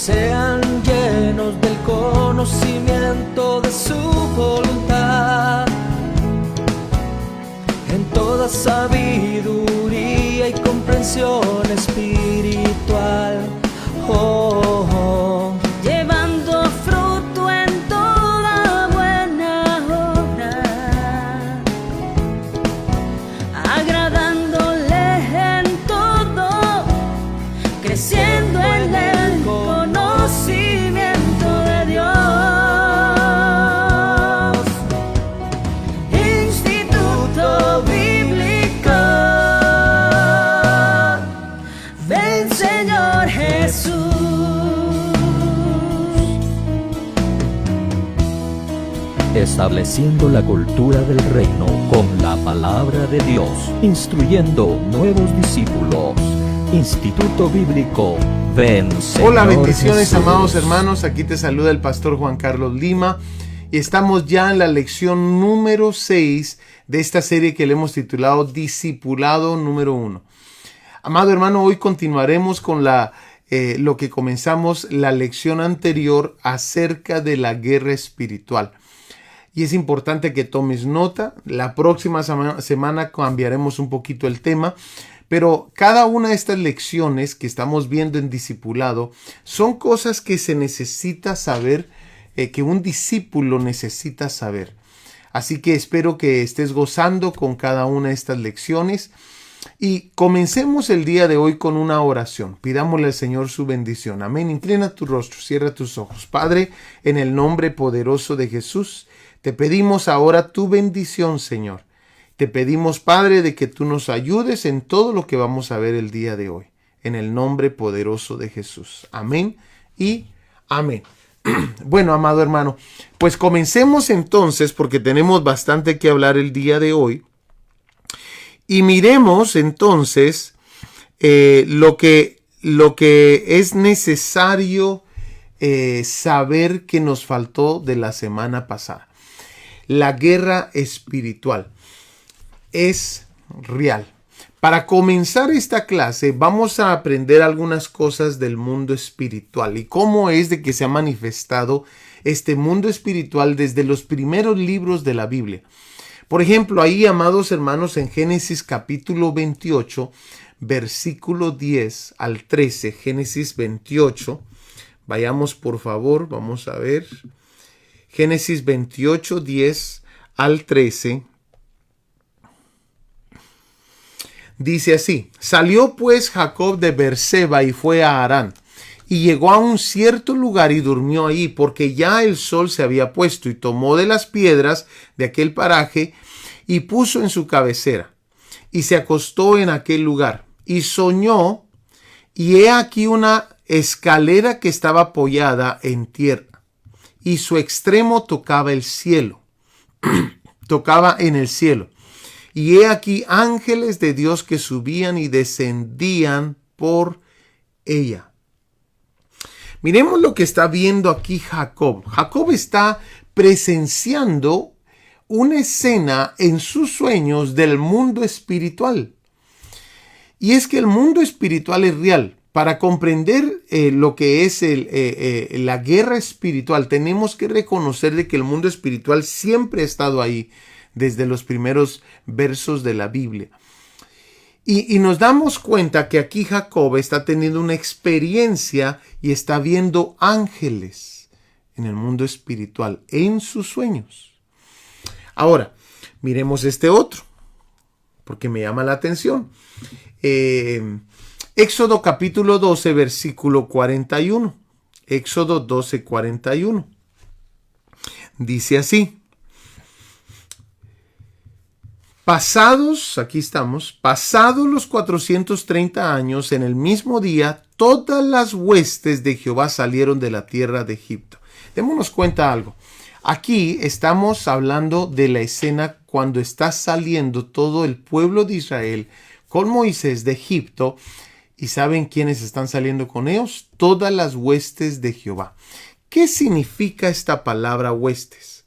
sean llenos del conocimiento de su voluntad, en toda sabiduría y comprensión espiritual. Oh, oh. Llevando fruto en toda buena obra, agradándole en todo, creciendo en el conocimiento de Dios. Instituto Bíblico del Señor Jesús. Estableciendo la cultura del reino con la palabra de Dios, instruyendo nuevos discípulos. Instituto Bíblico Ven, Señor Hola, bendiciones, Jesús. amados hermanos. Aquí te saluda el pastor Juan Carlos Lima y estamos ya en la lección número 6 de esta serie que le hemos titulado Discipulado número 1. Amado hermano, hoy continuaremos con lo que comenzamos la lección anterior acerca de la guerra espiritual. Y es importante que tomes nota. La próxima semana cambiaremos un poquito el tema. Pero cada una de estas lecciones que estamos viendo en discipulado son cosas que se necesita saber, que un discípulo necesita saber. Así que espero que estés gozando con cada una de estas lecciones. Y comencemos el día de hoy con una oración. Pidámosle al Señor su bendición. Amén. Inclina tu rostro, cierra tus ojos. Padre, en el nombre poderoso de Jesús, te pedimos ahora tu bendición, Señor. Te pedimos, Padre, de que tú nos ayudes en todo lo que vamos a ver el día de hoy. En el nombre poderoso de Jesús. Amén y amén. Bueno, amado hermano, pues comencemos entonces porque tenemos bastante que hablar el día de hoy. Y miremos entonces lo que es necesario saber que nos faltó de la semana pasada. La guerra espiritual es real. Para comenzar esta clase vamos a aprender algunas cosas del mundo espiritual y cómo es de que se ha manifestado este mundo espiritual desde los primeros libros de la Biblia. Por ejemplo, ahí, amados hermanos, en Génesis capítulo 28, versículo 10 al 13, Génesis 28, vayamos por favor, vamos a ver, Génesis 28, 10 al 13, dice así: Salió pues Jacob de Beerseba y fue a Harán, y llegó a un cierto lugar y durmió allí, porque ya el sol se había puesto, y tomó de las piedras de aquel paraje y puso en su cabecera, y se acostó en aquel lugar, y soñó, y he aquí una escalera que estaba apoyada en tierra, y su extremo tocaba el cielo, tocaba en el cielo. Y he aquí ángeles de Dios que subían y descendían por ella. Miremos lo que está viendo aquí Jacob. Jacob está presenciando una escena en sus sueños del mundo espiritual. Y es que el mundo espiritual es real. Para comprender lo que es la guerra espiritual, tenemos que reconocer de que el mundo espiritual siempre ha estado ahí desde los primeros versos de la Biblia. Y nos damos cuenta que aquí Jacob está teniendo una experiencia y está viendo ángeles en el mundo espiritual, en sus sueños. Ahora, miremos este otro, porque me llama la atención. Éxodo capítulo 12, versículo 41. Éxodo 12, 41. Dice así: aquí estamos, pasados los 430 años, en el mismo día, todas las huestes de Jehová salieron de la tierra de Egipto. Démonos cuenta algo. Aquí estamos hablando de la escena cuando está saliendo todo el pueblo de Israel con Moisés de Egipto. ¿Y saben quiénes están saliendo con ellos? Todas las huestes de Jehová. ¿Qué significa esta palabra huestes?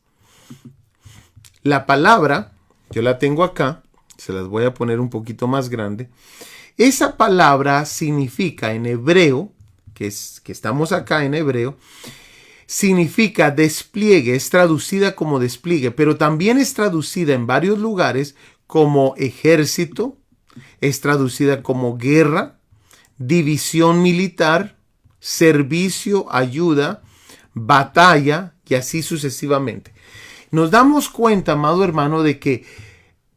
La palabra, yo la tengo acá, se las voy a poner un poquito más grande. Esa palabra significa en hebreo, que estamos acá en hebreo, significa despliegue, es traducida como despliegue, pero también es traducida en varios lugares como ejército, es traducida como guerra, división militar, servicio, ayuda, batalla y así sucesivamente. Nos damos cuenta, amado hermano, de que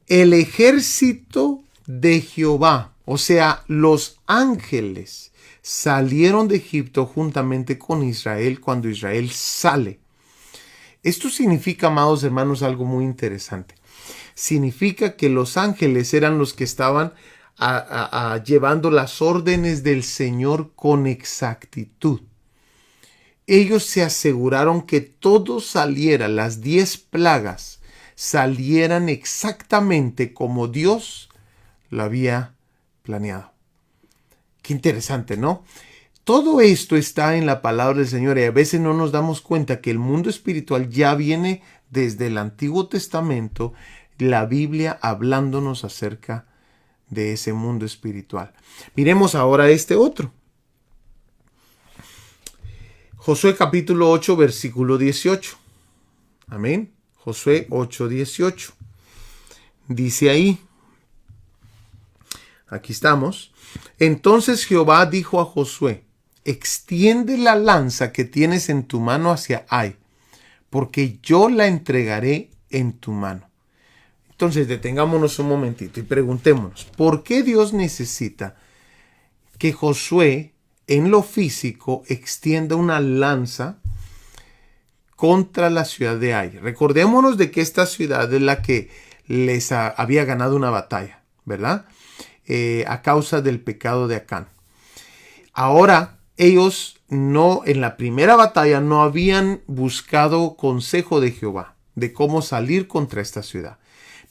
el ejército de Jehová, o sea, los ángeles, salieron de Egipto juntamente con Israel cuando Israel sale. Esto significa, amados hermanos, algo muy interesante. Significa que los ángeles eran los que estaban llevando las órdenes del Señor con exactitud. Ellos se aseguraron que todo saliera, las 10 plagas salieran exactamente como Dios lo había planeado. Qué interesante, ¿no? Todo esto está en la palabra del Señor y a veces no nos damos cuenta que el mundo espiritual ya viene desde el Antiguo Testamento, la Biblia hablándonos acerca de ese mundo espiritual. Miremos ahora este otro. Josué capítulo 8, versículo 18. Amén. Josué 8, 18. Dice ahí, aquí estamos. Entonces Jehová dijo a Josué, extiende la lanza que tienes en tu mano hacia Ai, porque yo la entregaré en tu mano. Entonces detengámonos un momentito y preguntémonos, ¿por qué Dios necesita que Josué en lo físico extienda una lanza contra la ciudad de Ai? Recordémonos de que esta ciudad es la que les había ganado una batalla, ¿verdad? A causa del pecado de Acán. Ahora ellos en la primera batalla no habían buscado consejo de Jehová de cómo salir contra esta ciudad.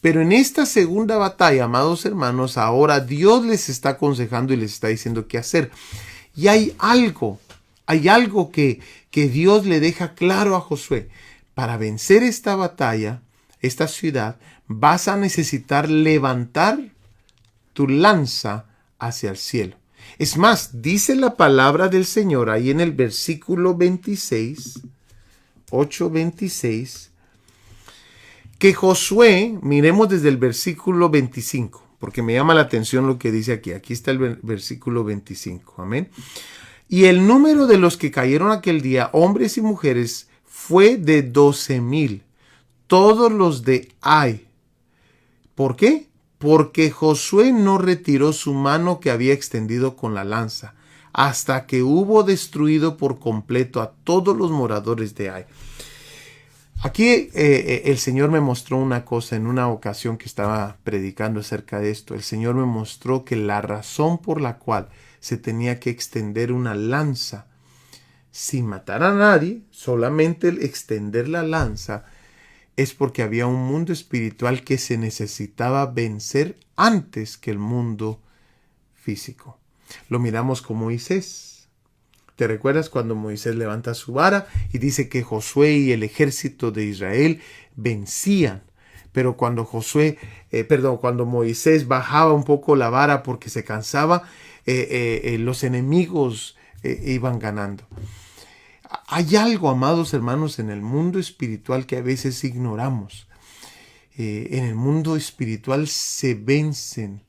Pero en esta segunda batalla, amados hermanos, ahora Dios les está aconsejando y les está diciendo qué hacer. Y hay algo que Dios le deja claro a Josué. Para vencer esta batalla, esta ciudad, vas a necesitar levantar tu lanza hacia el cielo. Es más, dice la palabra del Señor ahí en el versículo 26, 8:26, que Josué, miremos desde el versículo 25, porque me llama la atención lo que dice aquí. Aquí está el versículo 25, amén. Y el número de los que cayeron aquel día, hombres y mujeres, fue de 12,000, todos los de Ai. ¿Por qué? Porque Josué no retiró su mano que había extendido con la lanza, hasta que hubo destruido por completo a todos los moradores de Ai. Aquí el Señor me mostró una cosa en una ocasión que estaba predicando acerca de esto. El Señor me mostró que la razón por la cual se tenía que extender una lanza sin matar a nadie, solamente el extender la lanza, es porque había un mundo espiritual que se necesitaba vencer antes que el mundo físico. Lo miramos con Moisés. ¿Te recuerdas cuando Moisés levanta su vara y dice que Josué y el ejército de Israel vencían? Pero cuando cuando Moisés bajaba un poco la vara porque se cansaba, los enemigos iban ganando. Hay algo, amados hermanos, en el mundo espiritual que a veces ignoramos. En el mundo espiritual se vencen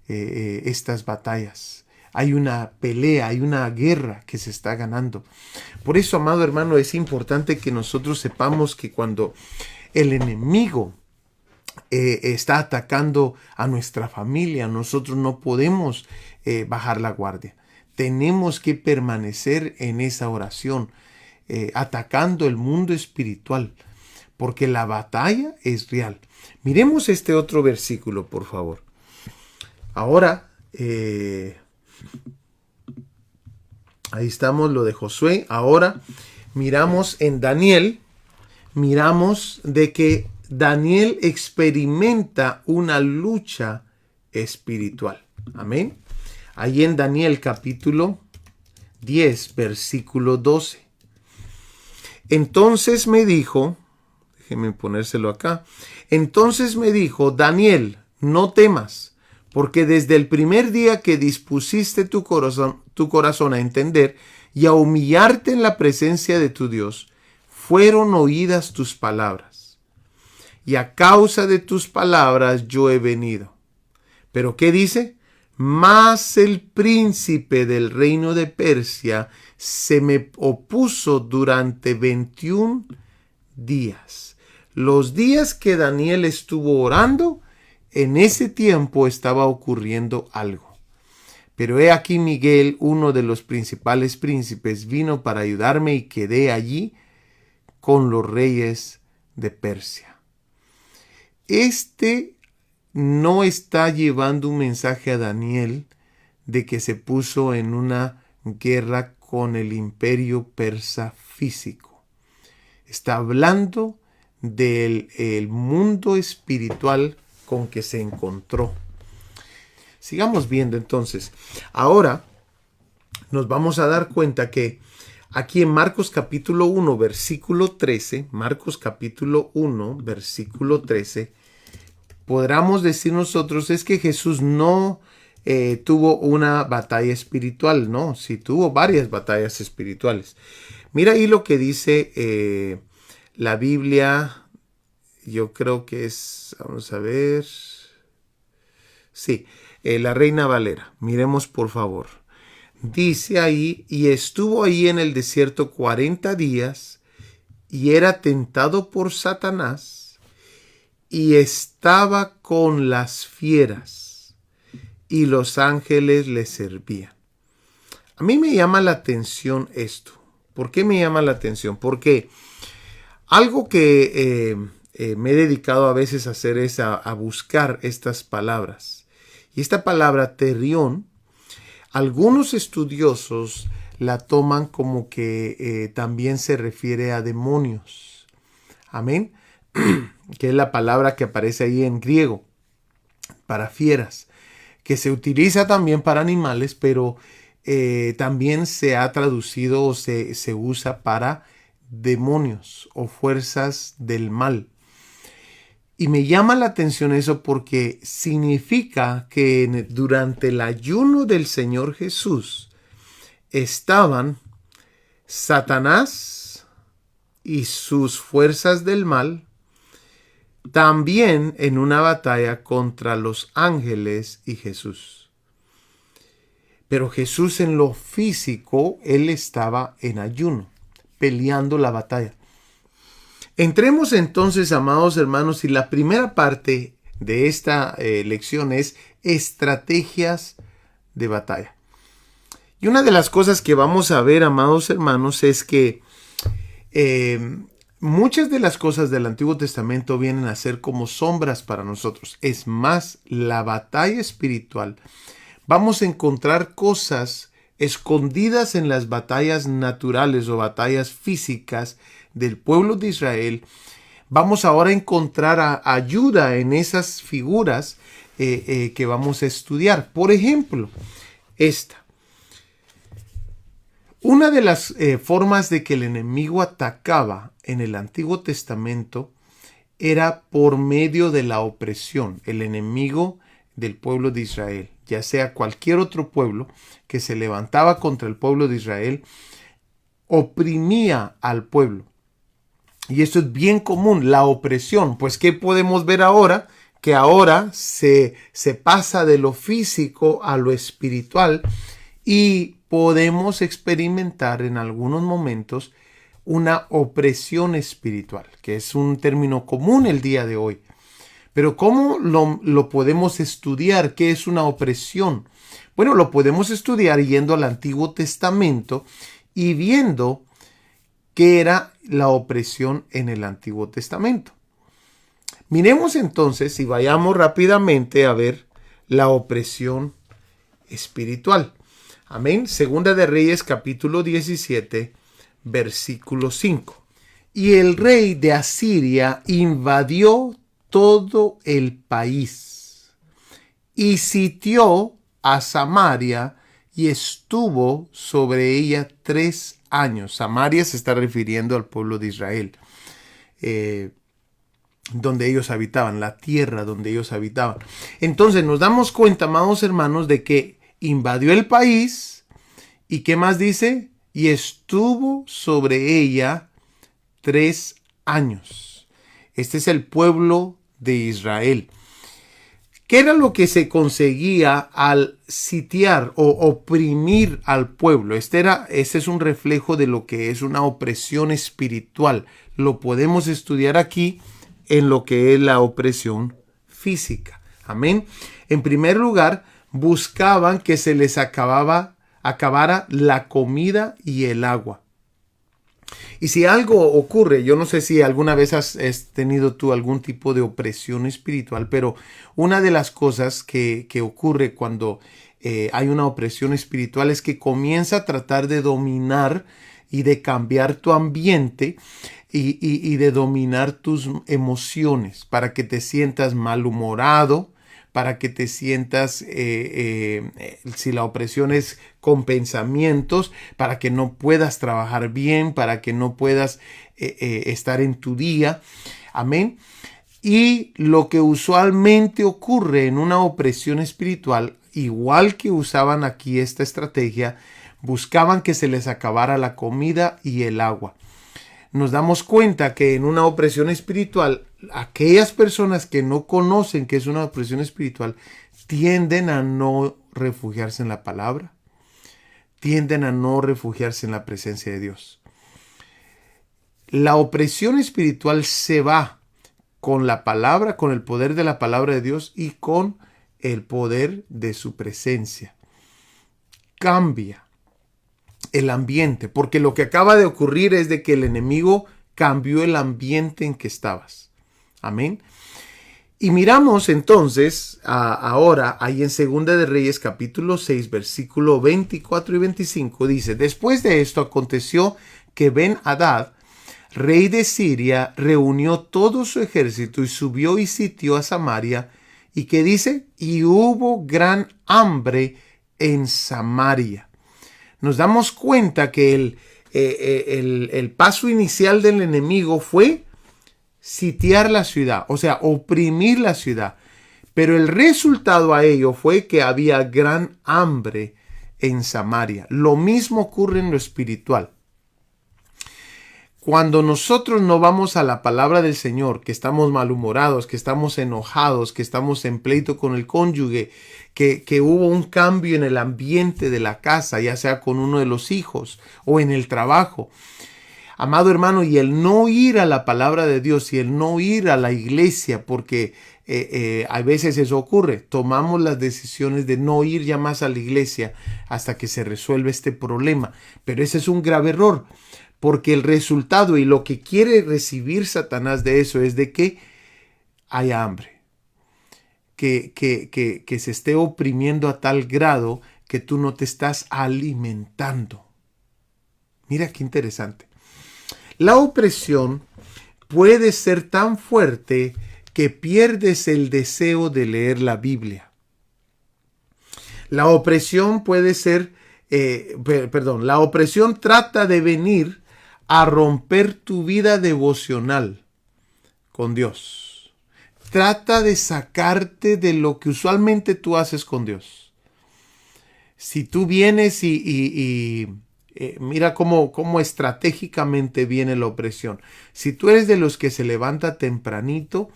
estas batallas. Hay una pelea, hay una guerra que se está ganando. Por eso, amado hermano, es importante que nosotros sepamos que cuando el enemigo está atacando a nuestra familia, nosotros no podemos bajar la guardia. Tenemos que permanecer en esa oración, atacando el mundo espiritual, porque la batalla es real. Miremos este otro versículo, por favor. Ahora, ahí estamos, lo de Josué. Ahora miramos en Daniel, miramos de que Daniel experimenta una lucha espiritual. Amén. Ahí en Daniel capítulo 10, versículo 12. Entonces me dijo, déjeme ponérselo acá. Entonces me dijo, Daniel, no temas, porque desde el primer día que dispusiste tu corazón a entender y a humillarte en la presencia de tu Dios, fueron oídas tus palabras. Y a causa de tus palabras yo he venido. ¿Pero qué dice? Mas el príncipe del reino de Persia se me opuso durante 21 días. Los días que Daniel estuvo orando, en ese tiempo estaba ocurriendo algo. Pero he aquí Miguel, uno de los principales príncipes, vino para ayudarme y quedé allí con los reyes de Persia. Este no está llevando un mensaje a Daniel de que se puso en una guerra con el imperio persa físico. Está hablando del mundo espiritual con que se encontró. Sigamos viendo entonces. Ahora nos vamos a dar cuenta que aquí en Marcos capítulo 1, versículo 13, Marcos capítulo 1, versículo 13, podríamos decir nosotros es que Jesús no tuvo una batalla espiritual, no, sí tuvo varias batallas espirituales. Mira ahí lo que dice la Biblia, yo creo que es, vamos a ver, sí, la Reina Valera, miremos por favor. Dice ahí, y estuvo ahí en el desierto 40 días, y era tentado por Satanás, y estaba con las fieras, y los ángeles le servían. A mí me llama la atención esto. ¿Por qué me llama la atención? Porque algo que me he dedicado a veces a hacer es a buscar estas palabras. Y esta palabra terión, algunos estudiosos la toman como que también se refiere a demonios. Amén. Que es la palabra que aparece ahí en griego, para fieras, que se utiliza también para animales, pero también se ha traducido o se usa para demonios o fuerzas del mal. Y me llama la atención eso porque significa que durante el ayuno del Señor Jesús estaban Satanás y sus fuerzas del mal también en una batalla contra los ángeles y Jesús. Pero Jesús en lo físico, él estaba en ayuno, peleando la batalla. Entremos entonces, amados hermanos, y la primera parte de esta lección es estrategias de batalla. Y una de las cosas que vamos a ver, amados hermanos, es que muchas de las cosas del Antiguo Testamento vienen a ser como sombras para nosotros. Es más, la batalla espiritual, vamos a encontrar cosas escondidas en las batallas naturales o batallas físicas del pueblo de Israel. Vamos ahora a encontrar ayuda en esas figuras que vamos a estudiar. Por ejemplo, esta. Una de las formas de que el enemigo atacaba en el Antiguo Testamento era por medio de la opresión. El enemigo del pueblo de Israel, ya sea cualquier otro pueblo que se levantaba contra el pueblo de Israel, oprimía al pueblo. Y esto es bien común, la opresión. Pues, ¿qué podemos ver ahora? Que ahora se pasa de lo físico a lo espiritual y podemos experimentar en algunos momentos una opresión espiritual, que es un término común el día de hoy. Pero ¿cómo lo podemos estudiar? ¿Qué es una opresión? Bueno, lo podemos estudiar yendo al Antiguo Testamento y viendo qué era la opresión en el Antiguo Testamento. Miremos entonces y vayamos rápidamente a ver la opresión espiritual. Amén. Segunda de Reyes, capítulo 17, versículo 5. Y el rey de Asiria invadió todo el país y sitió a Samaria y estuvo sobre ella 3 años. Samaria se está refiriendo al pueblo de Israel, donde ellos habitaban, la tierra donde ellos habitaban. Entonces nos damos cuenta, amados hermanos, de que invadió el país y ¿qué más dice? y estuvo sobre ella 3 años. Este es el pueblo de Israel. ¿Qué era lo que se conseguía al sitiar o oprimir al pueblo? Este es un reflejo de lo que es una opresión espiritual. Lo podemos estudiar aquí en lo que es la opresión física. Amén. En primer lugar, buscaban que se les acabara la comida y el agua. Y si algo ocurre, yo no sé si alguna vez has tenido tú algún tipo de opresión espiritual, pero una de las cosas que ocurre cuando hay una opresión espiritual es que comienza a tratar de dominar y de cambiar tu ambiente y de dominar tus emociones para que te sientas malhumorado, para que te sientas, si la opresión es con pensamientos, para que no puedas trabajar bien, para que no puedas estar en tu día. Amén. Y lo que usualmente ocurre en una opresión espiritual, igual que usaban aquí esta estrategia, buscaban que se les acabara la comida y el agua. Nos damos cuenta que en una opresión espiritual, aquellas personas que no conocen que es una opresión espiritual tienden a no refugiarse en la palabra, tienden a no refugiarse en la presencia de Dios. La opresión espiritual se va con la palabra, con el poder de la palabra de Dios y con el poder de su presencia. Cambia el ambiente, porque lo que acaba de ocurrir es de que el enemigo cambió el ambiente en que estabas. Amén. Y miramos entonces ahora ahí en 2 de Reyes capítulo 6 versículo 24 y 25 dice: después de esto aconteció que Ben-Hadad, rey de Siria, reunió todo su ejército y subió y sitió a Samaria. ¿Y qué dice? Y hubo gran hambre en Samaria. Nos damos cuenta que el paso inicial del enemigo fue sitiar la ciudad, o sea, oprimir la ciudad. Pero el resultado a ello fue que había gran hambre en Samaria. Lo mismo ocurre en lo espiritual. Cuando nosotros no vamos a la palabra del Señor, que estamos malhumorados, que estamos enojados, que estamos en pleito con el cónyuge, que hubo un cambio en el ambiente de la casa, ya sea con uno de los hijos o en el trabajo. Amado hermano, y el no ir a la palabra de Dios y el no ir a la iglesia, porque a veces eso ocurre, tomamos las decisiones de no ir ya más a la iglesia hasta que se resuelve este problema. Pero ese es un grave error. Porque el resultado y lo que quiere recibir Satanás de eso es de que haya hambre. Que se esté oprimiendo a tal grado que tú no te estás alimentando. Mira qué interesante. La opresión puede ser tan fuerte que pierdes el deseo de leer la Biblia. La opresión puede ser, la opresión trata de venir a romper tu vida devocional con Dios. Trata de sacarte de lo que usualmente tú haces con Dios. Si tú vienes y mira cómo estratégicamente viene la opresión. Si tú eres de los que se levanta tempranito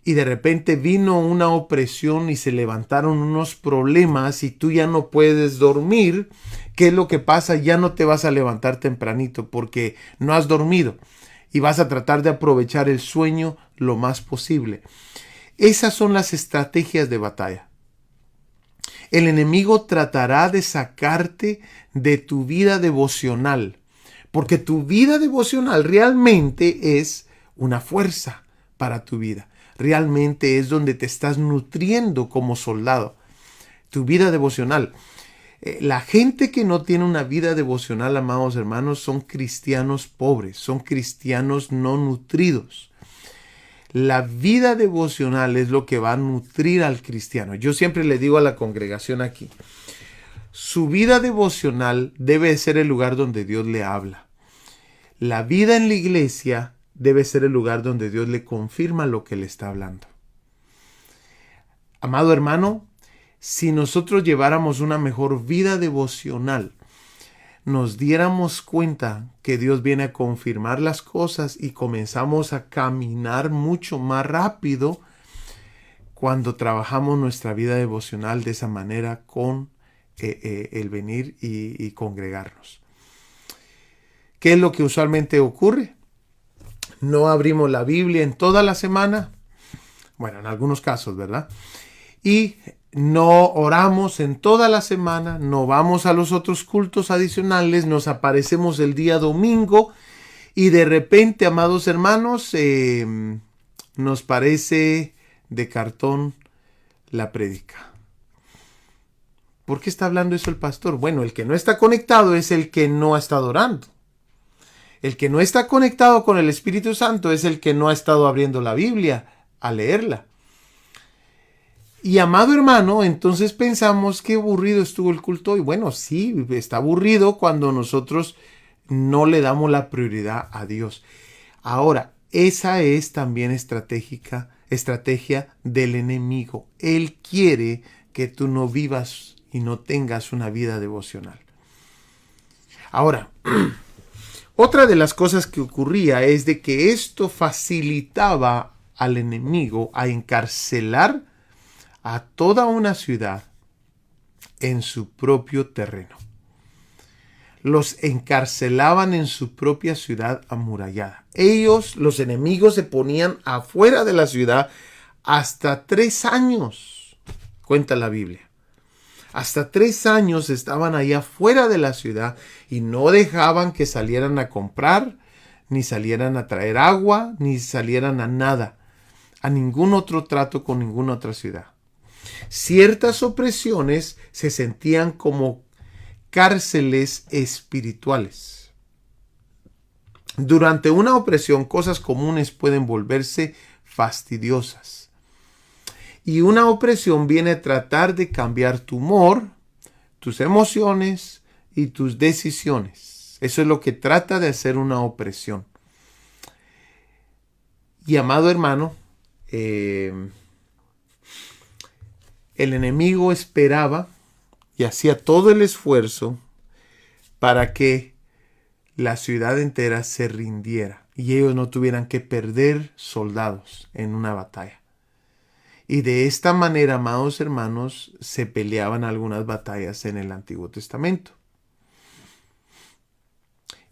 y de repente vino una opresión y se levantaron unos problemas y tú ya no puedes dormir, ¿qué es lo que pasa? Ya no te vas a levantar tempranito porque no has dormido y vas a tratar de aprovechar el sueño lo más posible. Esas son las estrategias de batalla. El enemigo tratará de sacarte de tu vida devocional, porque tu vida devocional realmente es una fuerza para tu vida. Realmente es donde te estás nutriendo como soldado. Tu vida devocional. La gente que no tiene una vida devocional, amados hermanos, son cristianos pobres, son cristianos no nutridos. La vida devocional es lo que va a nutrir al cristiano. Yo siempre le digo a la congregación aquí, su vida devocional debe ser el lugar donde Dios le habla. La vida en la iglesia debe ser el lugar donde Dios le confirma lo que le está hablando. Amado hermano, si nosotros lleváramos una mejor vida devocional, nos diéramos cuenta que Dios viene a confirmar las cosas y comenzamos a caminar mucho más rápido cuando trabajamos nuestra vida devocional de esa manera con el venir y congregarnos. ¿Qué es lo que usualmente ocurre? No abrimos la Biblia en toda la semana, bueno, en algunos casos, ¿verdad? Y no oramos en toda la semana, no vamos a los otros cultos adicionales, nos aparecemos el día domingo y de repente, amados hermanos, nos parece de cartón la prédica. ¿Por qué está hablando eso el pastor? Bueno, el que no está conectado es el que no ha estado orando. El que no está conectado con el Espíritu Santo es el que no ha estado abriendo la Biblia a leerla. Y amado hermano, entonces pensamos que aburrido estuvo el culto. Y bueno, sí, está aburrido cuando nosotros no le damos la prioridad a Dios. Ahora, esa es también estrategia del enemigo. Él quiere que tú no vivas y no tengas una vida devocional. Ahora, otra de las cosas que ocurría es de que esto facilitaba al enemigo a encarcelar a toda una ciudad en su propio terreno. Los encarcelaban en su propia ciudad amurallada. Ellos, los enemigos, se ponían afuera de la ciudad hasta 3 años, cuenta la Biblia. Hasta 3 años estaban allá fuera de la ciudad y no dejaban que salieran a comprar, ni salieran a traer agua, ni salieran a nada, a ningún otro trato con ninguna otra ciudad. Ciertas opresiones se sentían como cárceles espirituales. Durante una opresión, cosas comunes pueden volverse fastidiosas. Y una opresión viene a tratar de cambiar tu humor, tus emociones y tus decisiones. Eso es lo que trata de hacer una opresión. Y amado hermano, el enemigo esperaba y hacía todo el esfuerzo para que la ciudad entera se rindiera y ellos no tuvieran que perder soldados en una batalla. Y de esta manera, amados hermanos, se peleaban algunas batallas en el Antiguo Testamento.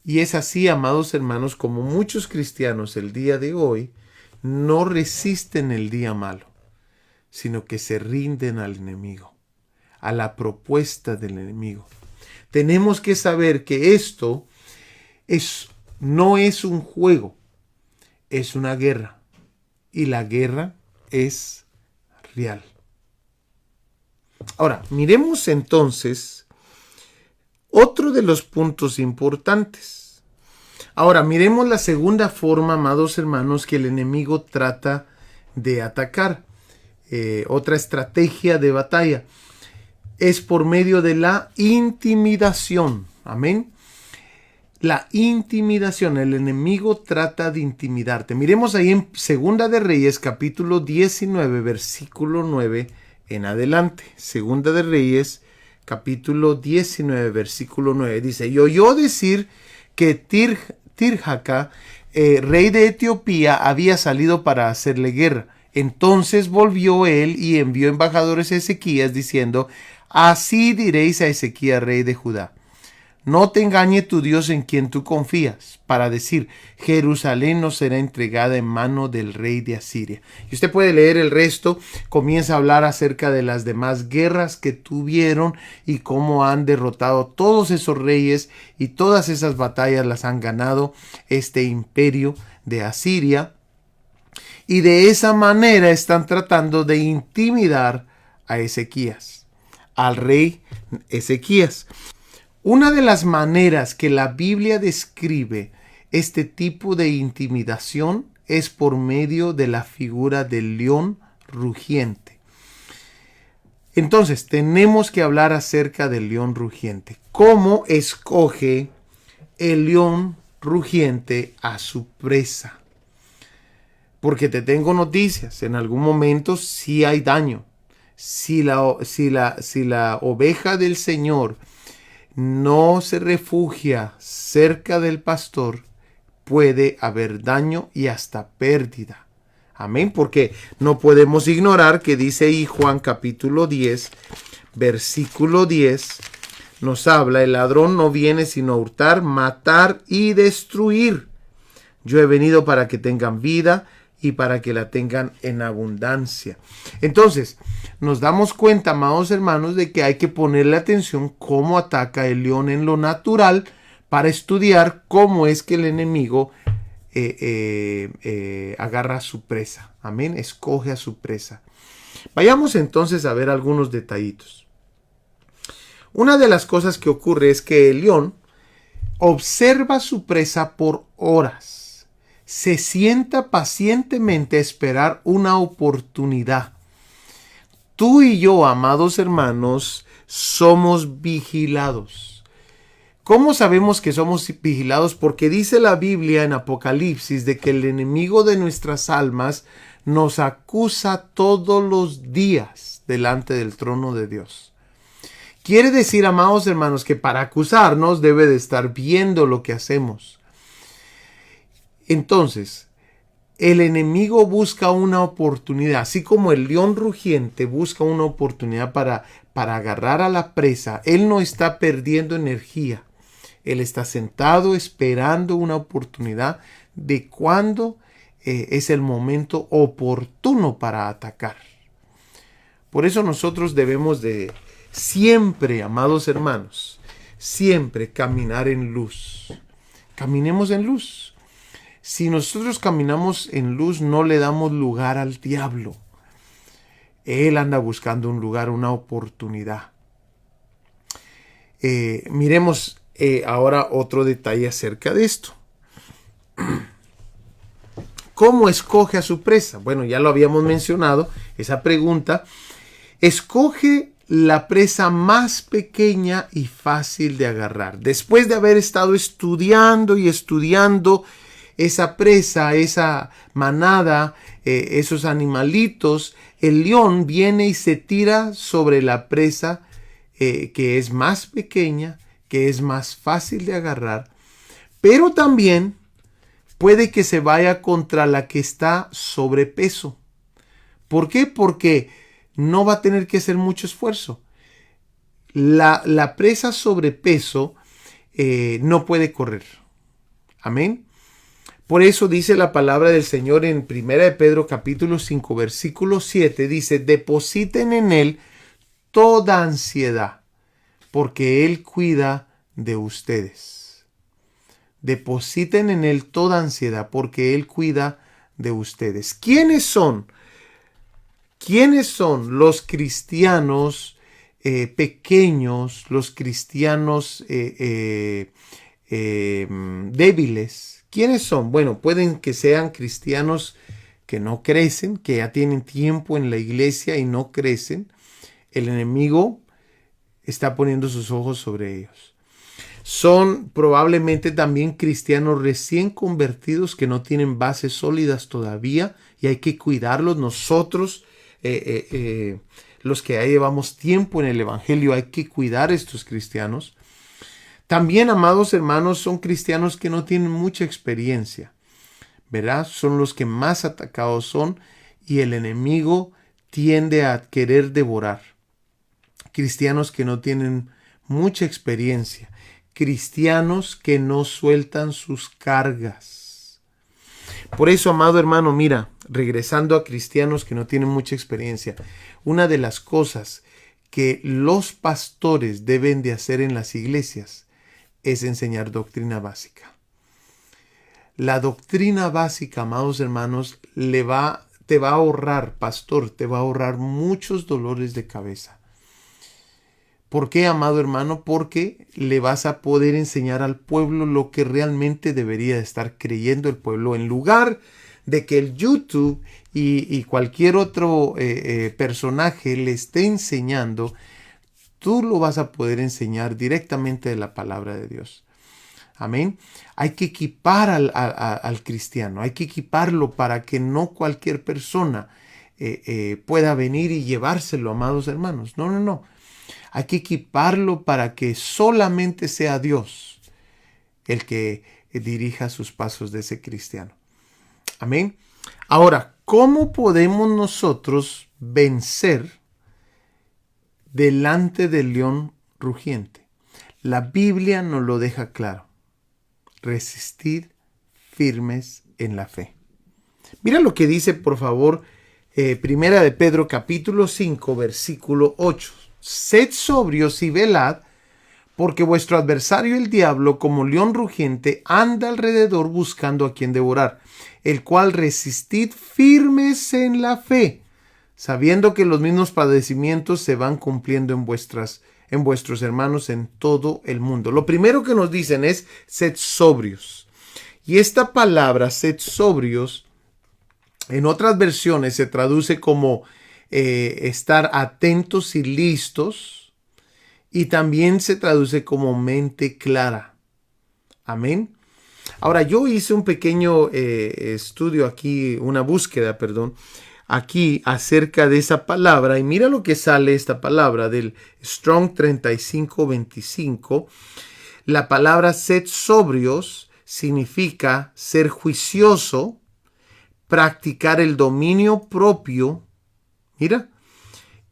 Y es así, amados hermanos, como muchos cristianos el día de hoy no resisten el día malo, sino que se rinden al enemigo, a la propuesta del enemigo. Tenemos que saber que esto no es un juego, es una guerra. Y la guerra es real. Ahora, miremos entonces otro de los puntos importantes. Ahora, miremos la segunda forma, amados hermanos, que el enemigo trata de atacar. Otra estrategia de batalla es por medio de la intimidación. Amén. La intimidación, el enemigo trata de intimidarte. Miremos ahí en Segunda de Reyes, capítulo 19, versículo 9 en adelante. Segunda de Reyes, capítulo 19, versículo 9. Dice, y oyó decir que Tirhaka, rey de Etiopía, había salido para hacerle guerra. Entonces volvió él y envió embajadores a Ezequías diciendo, así diréis a Ezequías, rey de Judá, no te engañe tu Dios en quien tú confías, para decir, Jerusalén no será entregada en mano del rey de Asiria. Y usted puede leer el resto, comienza a hablar acerca de las demás guerras que tuvieron y cómo han derrotado todos esos reyes y todas esas batallas las han ganado este imperio de Asiria. Y de esa manera están tratando de intimidar a Ezequías, al rey Ezequías. Una de las maneras que la Biblia describe este tipo de intimidación es por medio de la figura del león rugiente. Entonces, tenemos que hablar acerca del león rugiente. ¿Cómo escoge el león rugiente a su presa? Porque te tengo noticias, en algún momento sí hay daño. Si la oveja del Señor no se refugia cerca del pastor, puede haber daño y hasta pérdida. Amén, porque no podemos ignorar que dice ahí Juan capítulo 10, versículo 10, nos habla: el ladrón no viene sino a hurtar, matar y destruir. Yo he venido para que tengan vida y para que la tengan en abundancia. Entonces, nos damos cuenta, amados hermanos, de que hay que ponerle atención cómo ataca el león en lo natural para estudiar cómo es que el enemigo agarra a su presa. Amén, escoge a su presa. Vayamos entonces a ver algunos detallitos. Una de las cosas que ocurre es que el león observa a su presa por horas. Se sienta pacientemente a esperar una oportunidad. Tú y yo, amados hermanos, somos vigilados. ¿Cómo sabemos que somos vigilados? Porque dice la Biblia en Apocalipsis de que el enemigo de nuestras almas nos acusa todos los días delante del trono de Dios. Quiere decir, amados hermanos, que para acusarnos debe de estar viendo lo que hacemos. Entonces, el enemigo busca una oportunidad, así como el león rugiente busca una oportunidad para agarrar a la presa. Él no está perdiendo energía. Él está sentado esperando una oportunidad de cuándo es el momento oportuno para atacar. Por eso nosotros debemos de siempre, amados hermanos, siempre caminar en luz. Caminemos en luz. Si nosotros caminamos en luz, no le damos lugar al diablo. Él anda buscando un lugar, una oportunidad. Miremos ahora otro detalle acerca de esto. ¿Cómo escoge a su presa? Bueno, ya lo habíamos mencionado, esa pregunta. Escoge la presa más pequeña y fácil de agarrar. Después de haber estado estudiando y estudiando esa presa, esa manada, esos animalitos, el león viene y se tira sobre la presa que es más pequeña, que es más fácil de agarrar, pero también puede que se vaya contra la que está sobrepeso. ¿Por qué? Porque no va a tener que hacer mucho esfuerzo. La presa sobrepeso no puede correr. Amén. Por eso dice la palabra del Señor en 1 de Pedro capítulo 5 versículo 7, dice: depositen en Él toda ansiedad, porque Él cuida de ustedes. Depositen en Él toda ansiedad, porque Él cuida de ustedes. ¿Quiénes son? ¿Quiénes son los cristianos pequeños, los cristianos débiles? ¿Quiénes son? Bueno, pueden que sean cristianos que no crecen, que ya tienen tiempo en la iglesia y no crecen. El enemigo está poniendo sus ojos sobre ellos. Son probablemente también cristianos recién convertidos que no tienen bases sólidas todavía y hay que cuidarlos. Nosotros, los que ya llevamos tiempo en el evangelio, hay que cuidar a estos cristianos. También, amados hermanos, son cristianos que no tienen mucha experiencia, ¿verdad? Son los que más atacados son y el enemigo tiende a querer devorar. Cristianos que no tienen mucha experiencia, cristianos que no sueltan sus cargas. Por eso, amado hermano, mira, regresando a cristianos que no tienen mucha experiencia, una de las cosas que los pastores deben de hacer en las iglesias es enseñar doctrina básica. La doctrina básica, amados hermanos, te va a ahorrar, pastor, te va a ahorrar muchos dolores de cabeza. ¿Por qué, amado hermano? Porque le vas a poder enseñar al pueblo lo que realmente debería estar creyendo el pueblo, en lugar de que el YouTube y cualquier otro personaje le esté enseñando. Tú lo vas a poder enseñar directamente de la palabra de Dios. Amén. Hay que equipar al cristiano, hay que equiparlo para que no cualquier persona pueda venir y llevárselo, amados hermanos. No. Hay que equiparlo para que solamente sea Dios el que dirija sus pasos de ese cristiano. Amén. Ahora, ¿cómo podemos nosotros vencer delante del león rugiente? La Biblia nos lo deja claro. Resistid firmes en la fe. Mira lo que dice, por favor, Primera de Pedro capítulo 5, versículo 8. Sed sobrios y velad, porque vuestro adversario el diablo, como león rugiente, anda alrededor buscando a quien devorar, el cual resistid firmes en la fe, sabiendo que los mismos padecimientos se van cumpliendo en vuestros hermanos en todo el mundo. Lo primero que nos dicen es, sed sobrios. Y esta palabra, sed sobrios, en otras versiones se traduce como estar atentos y listos, y también se traduce como mente clara. Amén. Ahora, yo hice un pequeño estudio aquí, una búsqueda, aquí acerca de esa palabra, y mira lo que sale esta palabra del Strong 3525. La palabra sed sobrios significa ser juicioso, practicar el dominio propio. Mira,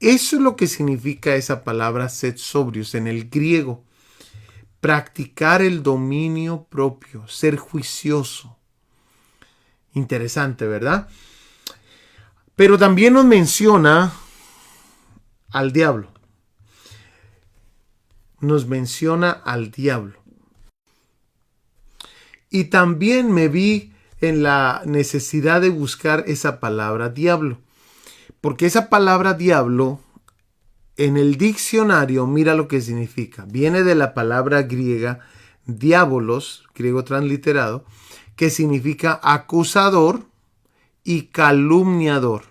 eso es lo que significa esa palabra sed sobrios en el griego. Practicar el dominio propio, ser juicioso. Interesante, ¿verdad? Pero también nos menciona al diablo. Nos menciona al diablo. Y también me vi en la necesidad de buscar esa palabra diablo. Porque esa palabra diablo, en el diccionario, mira lo que significa. Viene de la palabra griega diabolos, griego transliterado, que significa acusador y calumniador.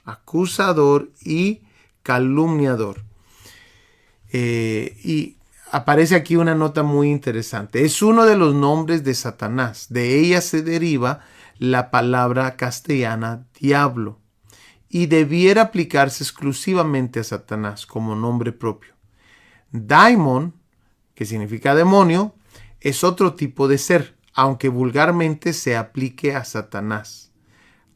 Acusador y calumniador. Y aparece aquí una nota muy interesante. Es uno de los nombres de Satanás. De ella se deriva la palabra castellana diablo. Y debiera aplicarse exclusivamente a Satanás como nombre propio. Daimon, que significa demonio, es otro tipo de ser, aunque vulgarmente se aplique a Satanás.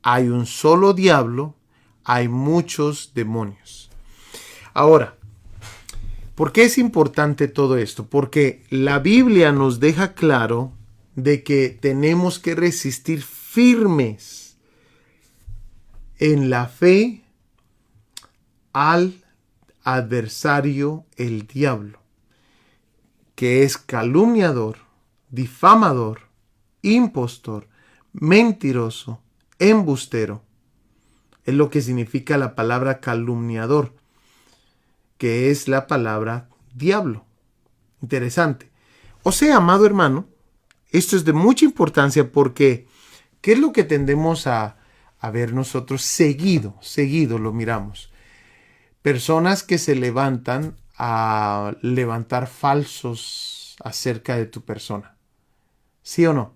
Hay un solo diablo, hay muchos demonios. Ahora, ¿por qué es importante todo esto? Porque la Biblia nos deja claro de que tenemos que resistir firmes en la fe al adversario, el diablo, que es calumniador, difamador, impostor, mentiroso, embustero. Es lo que significa la palabra calumniador, que es la palabra diablo. Interesante. O sea, amado hermano, esto es de mucha importancia porque ¿qué es lo que tendemos a ver nosotros? Seguido lo miramos. Personas que se levantan a levantar falsos acerca de tu persona. ¿Sí o no?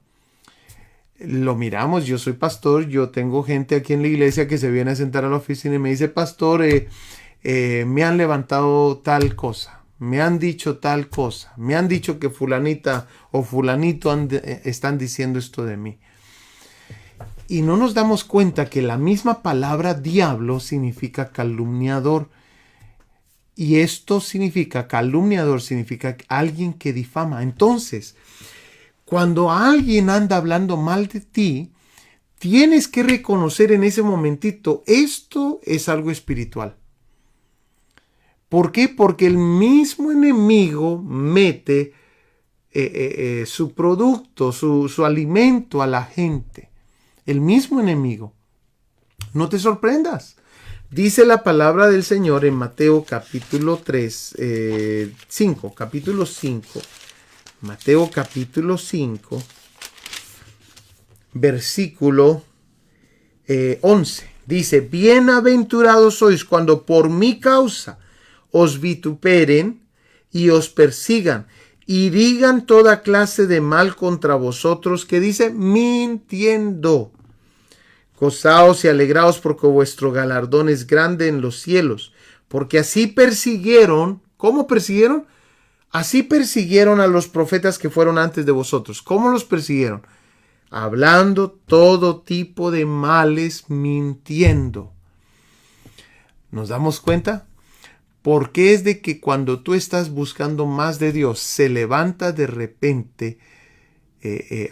Lo miramos, yo soy pastor, yo tengo gente aquí en la iglesia que se viene a sentar a la oficina y me dice, pastor, me han levantado tal cosa, me han dicho tal cosa, me han dicho que fulanita o fulanito están diciendo esto de mí. Y no nos damos cuenta que la misma palabra diablo significa calumniador. Y esto significa, calumniador significa alguien que difama. Entonces, cuando alguien anda hablando mal de ti, tienes que reconocer en ese momentito, esto es algo espiritual. ¿Por qué? Porque el mismo enemigo mete su producto, su alimento a la gente. El mismo enemigo. No te sorprendas. Dice la palabra del Señor en Mateo capítulo 5. Mateo capítulo 5, versículo 11. Dice, bienaventurados sois cuando por mi causa os vituperen y os persigan y digan toda clase de mal contra vosotros, que dice, mintiendo. Gozaos y alegraos porque vuestro galardón es grande en los cielos, porque así persiguieron ¿Cómo persiguieron? Así persiguieron a los profetas que fueron antes de vosotros. ¿Cómo los persiguieron? Hablando todo tipo de males, mintiendo. ¿Nos damos cuenta? Porque es de que cuando tú estás buscando más de Dios, se levanta de repente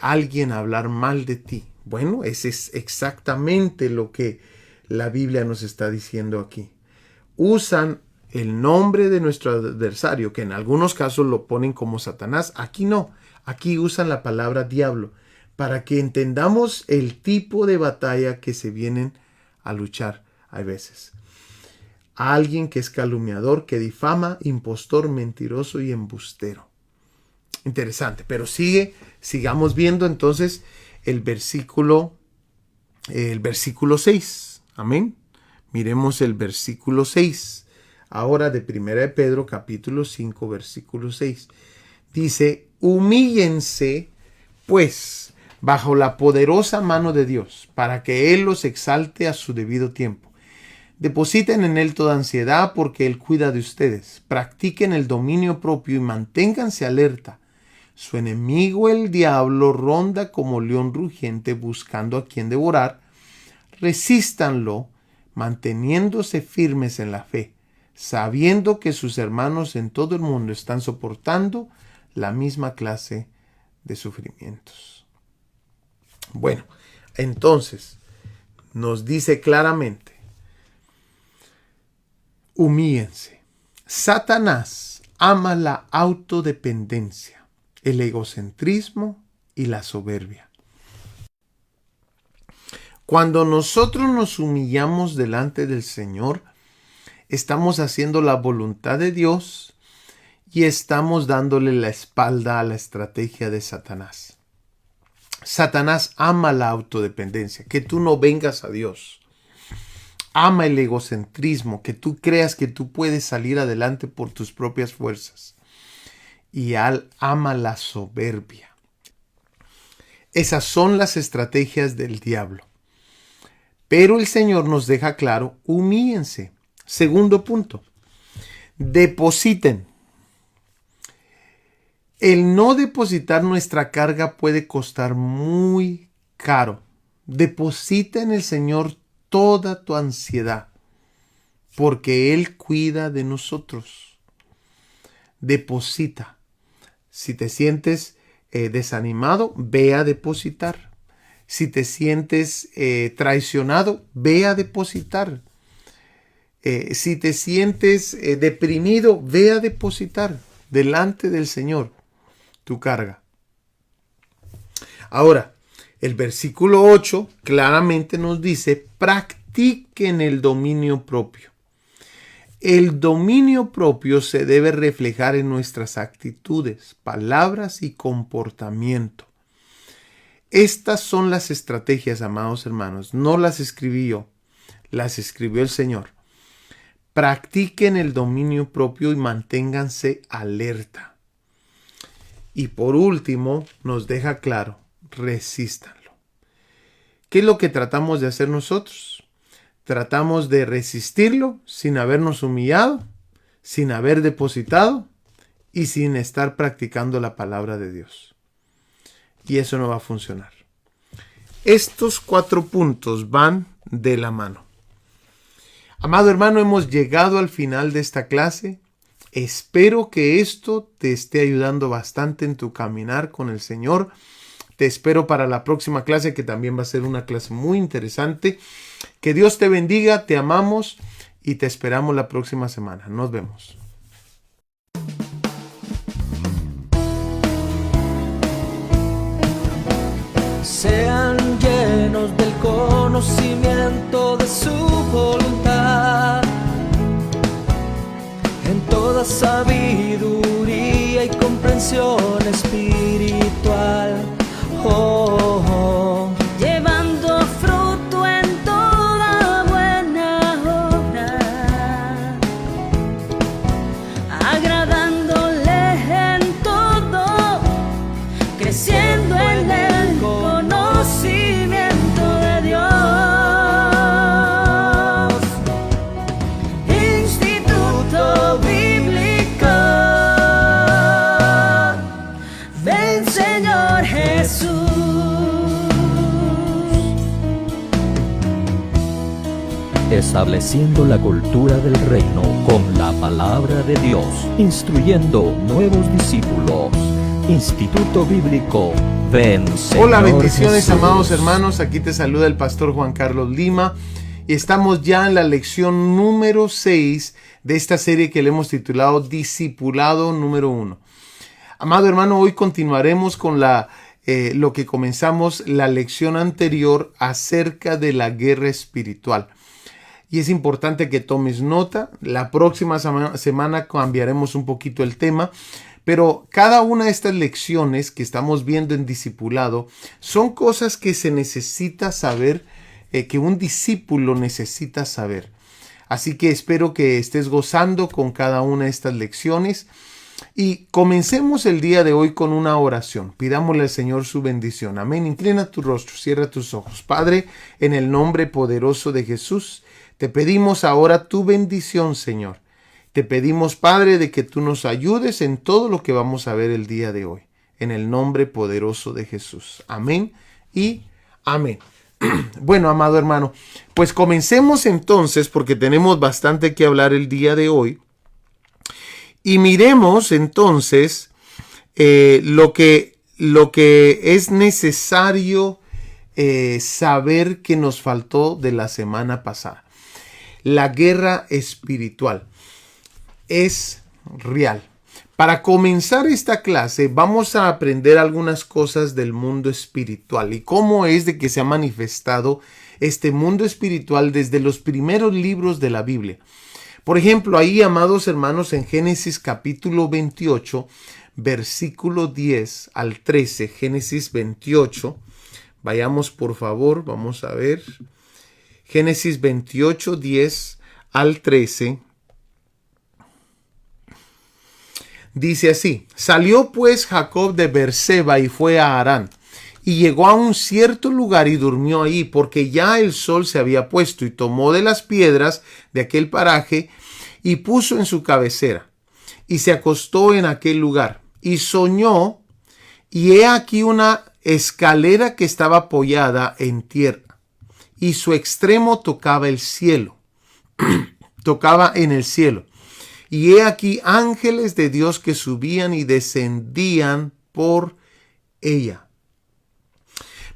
alguien a hablar mal de ti. Bueno, ese es exactamente lo que la Biblia nos está diciendo aquí. Usan el nombre de nuestro adversario, que en algunos casos lo ponen como Satanás. Aquí no, aquí usan la palabra diablo, para que entendamos el tipo de batalla que se vienen a luchar a veces. Alguien que es calumniador, que difama, impostor, mentiroso y embustero. Interesante, pero sigamos viendo entonces el versículo 6. Amén. Miremos el versículo 6. Ahora de 1 de Pedro, capítulo 5, versículo 6. Dice, humíllense, pues, bajo la poderosa mano de Dios, para que Él los exalte a su debido tiempo. Depositen en Él toda ansiedad, porque Él cuida de ustedes. Practiquen el dominio propio y manténganse alerta. Su enemigo, el diablo, ronda como león rugiente buscando a quien devorar. Resístanlo, manteniéndose firmes en la fe, sabiendo que sus hermanos en todo el mundo están soportando la misma clase de sufrimientos. Bueno, entonces nos dice claramente, humíllense. Satanás ama la autodependencia, el egocentrismo y la soberbia. Cuando nosotros nos humillamos delante del Señor, estamos haciendo la voluntad de Dios y estamos dándole la espalda a la estrategia de Satanás. Satanás ama la autodependencia, que tú no vengas a Dios. Ama el egocentrismo, que tú creas que tú puedes salir adelante por tus propias fuerzas. Y ama la soberbia. Esas son las estrategias del diablo. Pero el Señor nos deja claro, humíllense. Segundo punto, depositen. El no depositar nuestra carga puede costar muy caro. Deposita en el Señor toda tu ansiedad, porque Él cuida de nosotros. Deposita. Si te sientes desanimado, ve a depositar. Si te sientes traicionado, ve a depositar. Si te sientes deprimido, ve a depositar delante del Señor tu carga. Ahora, el versículo 8 claramente nos dice, practiquen el dominio propio. El dominio propio se debe reflejar en nuestras actitudes, palabras y comportamiento. Estas son las estrategias, amados hermanos. No las escribí yo, las escribió el Señor. Practiquen el dominio propio y manténganse alerta. Y por último, nos deja claro, resístanlo. ¿Qué es lo que tratamos de hacer nosotros? Tratamos de resistirlo sin habernos humillado, sin haber depositado y sin estar practicando la palabra de Dios. Y eso no va a funcionar. Estos 4 puntos van de la mano. Amado hermano, hemos llegado al final de esta clase. Espero que esto te esté ayudando bastante en tu caminar con el Señor. Te espero para la próxima clase, que también va a ser una clase muy interesante. Que Dios te bendiga, te amamos y te esperamos la próxima semana. Nos vemos. Sean llenos del conocimiento de su voluntad, en toda sabiduría y comprensión espiritual. Oh, oh. Llevando fruto en toda buena obra, agradándole en todo, creciendo en el conocimiento de Dios. Instituto Bíblico estableciendo la cultura del reino con la palabra de Dios, instruyendo nuevos discípulos. Instituto Bíblico Ven, Señor Hola, bendiciones, Jesús. amados hermanos. Aquí te saluda el pastor Juan Carlos Lima y estamos ya en la lección número 6 de esta serie que le hemos titulado Discipulado número 1. Amado hermano, hoy continuaremos con lo que comenzamos la lección anterior acerca de la guerra espiritual. Y es importante que tomes nota. La próxima semana cambiaremos un poquito el tema. Pero cada una de estas lecciones que estamos viendo en discipulado son cosas que se necesita saber, que un discípulo necesita saber. Así que espero que estés gozando con cada una de estas lecciones. Y comencemos el día de hoy con una oración. Pidámosle al Señor su bendición. Amén. Inclina tu rostro, cierra tus ojos. Padre, en el nombre poderoso de Jesús, te pedimos ahora tu bendición, Señor. Te pedimos, Padre, de que tú nos ayudes en todo lo que vamos a ver el día de hoy. En el nombre poderoso de Jesús. Amén y amén. Bueno, amado hermano, pues comencemos entonces porque tenemos bastante que hablar el día de hoy. Y miremos entonces lo que es necesario saber que nos faltó de la semana pasada. La guerra espiritual es real. Para comenzar esta clase vamos a aprender algunas cosas del mundo espiritual y cómo es de que se ha manifestado este mundo espiritual desde los primeros libros de la Biblia. Por ejemplo, ahí, amados hermanos, en Génesis capítulo 28, versículo 10 al 13, Génesis 28, vayamos por favor, vamos a ver, Génesis 28, 10 al 13, dice así: Salió pues Jacob de Beerseba y fue a Harán, y llegó a un cierto lugar y durmió allí, porque ya el sol se había puesto, y tomó de las piedras de aquel paraje y puso en su cabecera, y se acostó en aquel lugar, y soñó, y he aquí una escalera que estaba apoyada en tierra, y su extremo tocaba el cielo, tocaba en el cielo, y he aquí ángeles de Dios que subían y descendían por ella.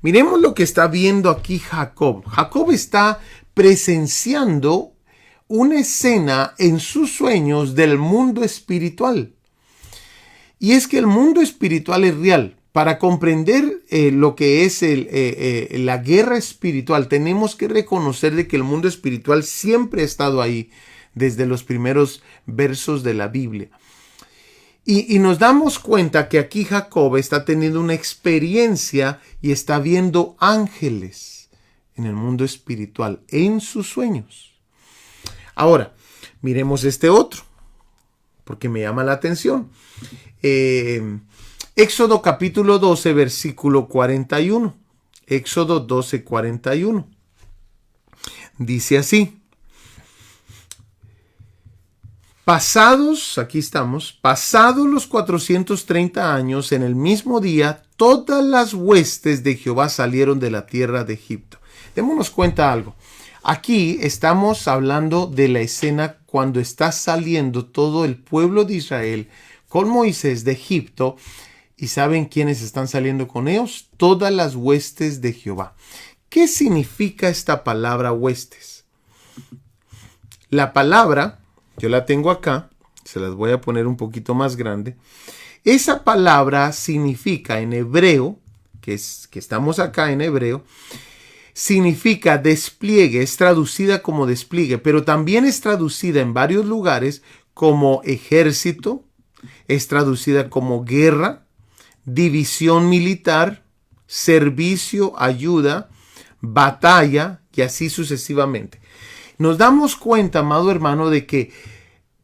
Miremos lo que está viendo aquí Jacob. Jacob está presenciando una escena en sus sueños del mundo espiritual. Y es que el mundo espiritual es real. Para comprender lo que es la guerra espiritual, tenemos que reconocer de que el mundo espiritual siempre ha estado ahí desde los primeros versos de la Biblia. Y nos damos cuenta que aquí Jacob está teniendo una experiencia y está viendo ángeles en el mundo espiritual, en sus sueños. Ahora, miremos este otro, porque me llama la atención. Éxodo capítulo 12, versículo 41. Éxodo 12, 41. Dice así: aquí estamos, pasados los 430 años, en el mismo día, todas las huestes de Jehová salieron de la tierra de Egipto. Démonos cuenta algo. Aquí estamos hablando de la escena cuando está saliendo todo el pueblo de Israel con Moisés de Egipto. ¿Y saben quiénes están saliendo con ellos? Todas las huestes de Jehová. ¿Qué significa esta palabra huestes? La palabra, yo la tengo acá, se las voy a poner un poquito más grande. Esa palabra significa en hebreo, que estamos acá en hebreo, significa despliegue, es traducida como despliegue, pero también es traducida en varios lugares como ejército, es traducida como guerra, división militar, servicio, ayuda, batalla y así sucesivamente. Nos damos cuenta, amado hermano, de que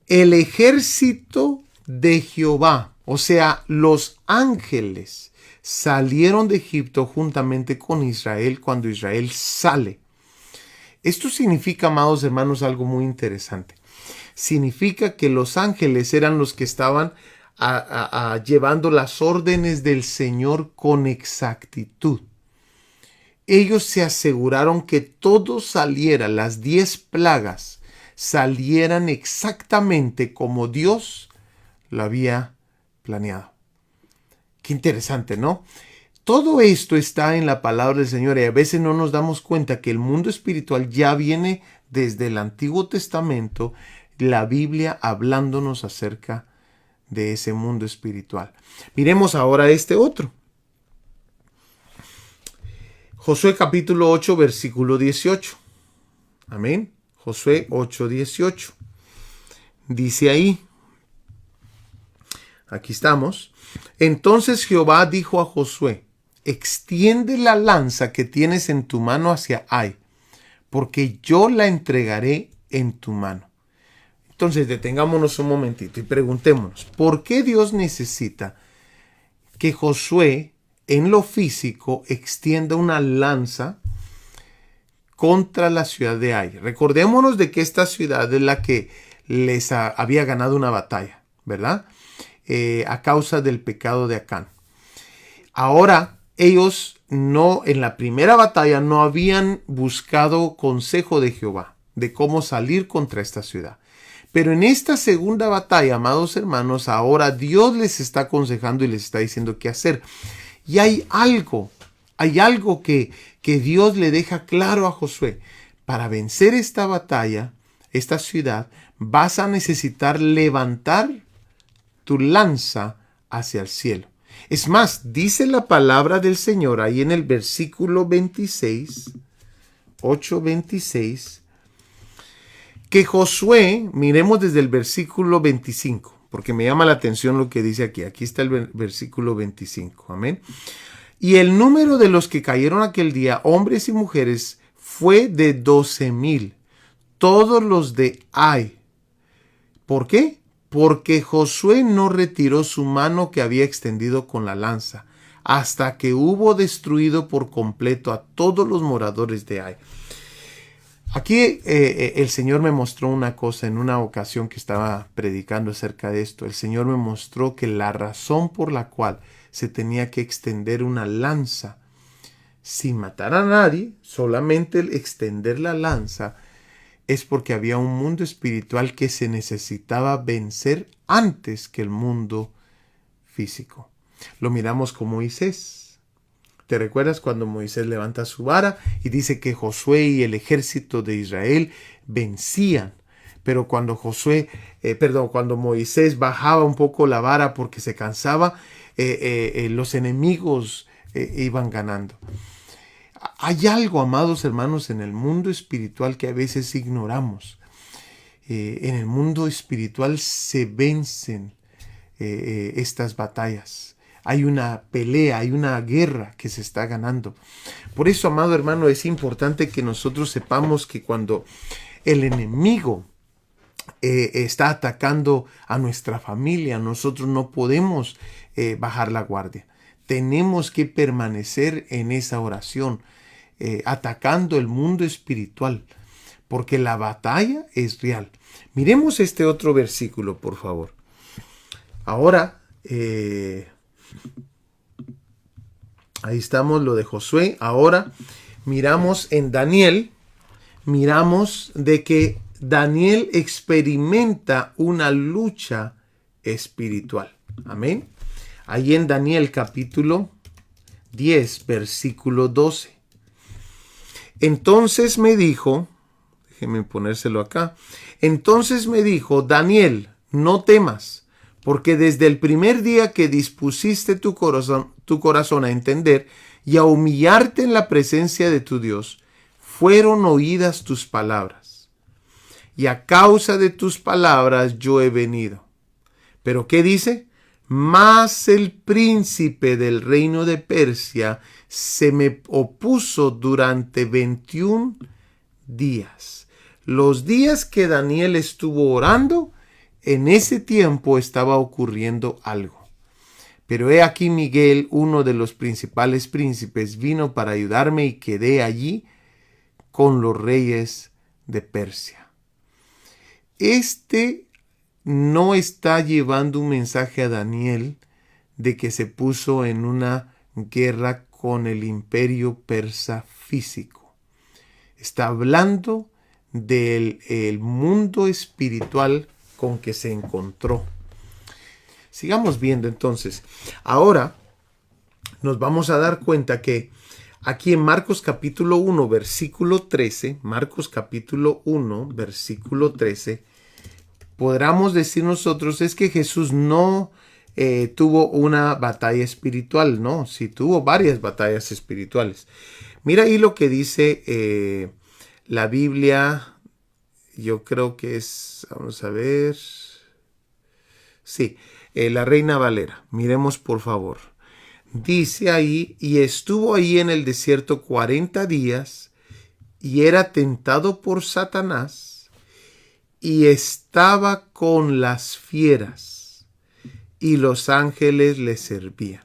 el ejército de Jehová, o sea, los ángeles, salieron de Egipto juntamente con Israel cuando Israel sale. Esto significa, amados hermanos, algo muy interesante. Significa que los ángeles eran los que estaban llevando las órdenes del Señor con exactitud. ellos se aseguraron que todo saliera, las 10 plagas salieran exactamente como Dios lo había planeado. Qué interesante, ¿no? Todo esto está en la palabra del Señor y a veces no nos damos cuenta que el mundo espiritual ya viene desde el Antiguo Testamento, la Biblia hablándonos acerca de ese mundo espiritual. Miremos ahora este otro. Josué capítulo 8, versículo 18. Amén. Josué 8, 18. Dice ahí, aquí estamos. Entonces Jehová dijo a Josué, extiende la lanza que tienes en tu mano hacia Ai, porque yo la entregaré en tu mano. Entonces detengámonos un momentito y preguntémonos, ¿por qué Dios necesita que Josué en lo físico extienda una lanza contra la ciudad de Ai? Recordémonos de que esta ciudad es la que les había ganado una batalla, ¿verdad? A causa del pecado de Acán. Ahora ellos en la primera batalla no habían buscado consejo de Jehová de cómo salir contra esta ciudad. Pero en esta segunda batalla, amados hermanos, ahora Dios les está aconsejando y les está diciendo qué hacer. Y hay algo que Dios le deja claro a Josué. Para vencer esta batalla, esta ciudad, vas a necesitar levantar tu lanza hacia el cielo. Es más, dice la palabra del Señor ahí en el versículo 26, 8:26, que Josué, miremos desde el versículo 25, porque me llama la atención lo que dice aquí. Aquí está el versículo 25, amén. Y el número de los que cayeron aquel día, hombres y mujeres, fue de 12,000, todos los de Ai. ¿Por qué? Porque Josué no retiró su mano que había extendido con la lanza, hasta que hubo destruido por completo a todos los moradores de Ai. Aquí el Señor me mostró una cosa en una ocasión que estaba predicando acerca de esto. El Señor me mostró que la razón por la cual se tenía que extender una lanza sin matar a nadie, solamente el extender la lanza, es porque había un mundo espiritual que se necesitaba vencer antes que el mundo físico. Lo miramos con Moisés. ¿Te recuerdas cuando Moisés levanta su vara y dice que Josué y el ejército de Israel vencían? Pero cuando cuando Moisés bajaba un poco la vara porque se cansaba, los enemigos iban ganando. Hay algo, amados hermanos, en el mundo espiritual que a veces ignoramos. En el mundo espiritual se vencen estas batallas. Hay una pelea, hay una guerra que se está ganando. Por eso, amado hermano, es importante que nosotros sepamos que cuando el enemigo está atacando a nuestra familia, nosotros no podemos bajar la guardia. Tenemos que permanecer en esa oración, atacando el mundo espiritual, porque la batalla es real. Miremos este otro versículo, por favor. Ahora, ahí estamos, lo de Josué. Ahora miramos en Daniel, miramos de que Daniel experimenta una lucha espiritual. Amén. Ahí en Daniel capítulo 10, versículo 12. Entonces me dijo, déjeme ponérselo acá. Entonces me dijo, Daniel, no temas, porque desde el primer día que dispusiste tu corazón a entender y a humillarte en la presencia de tu Dios, fueron oídas tus palabras. Y a causa de tus palabras yo he venido. ¿Pero qué dice? Mas el príncipe del reino de Persia se me opuso durante 21 días. Los días que Daniel estuvo orando, en ese tiempo estaba ocurriendo algo. Pero he aquí Miguel, uno de los principales príncipes, vino para ayudarme y quedé allí con los reyes de Persia. Este no está llevando un mensaje a Daniel de que se puso en una guerra con el imperio persa físico. Está hablando del el mundo espiritual con que se encontró. Sigamos viendo entonces. Ahora nos vamos a dar cuenta que aquí en Marcos capítulo 1, versículo 13, Marcos capítulo 1, versículo 13, podríamos decir nosotros es que Jesús no tuvo una batalla espiritual, no, sí tuvo varias batallas espirituales. Mira ahí lo que dice la Biblia, yo creo que es, vamos a ver, sí, la Reina Valera, miremos por favor. Dice ahí, y estuvo ahí en el desierto 40 días, y era tentado por Satanás, y estaba con las fieras, y los ángeles le servían.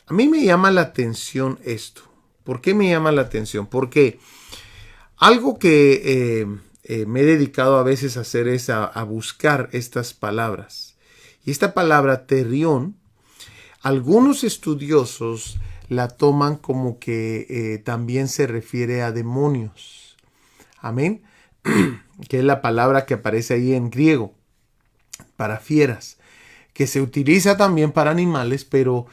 A mí me llama la atención esto. ¿Por qué me llama la atención? Porque algo que me he dedicado a veces a hacer es a buscar estas palabras. Y esta palabra terión, algunos estudiosos la toman como que también se refiere a demonios. Amén. Que es la palabra que aparece ahí en griego, para fieras, que se utiliza también para animales, pero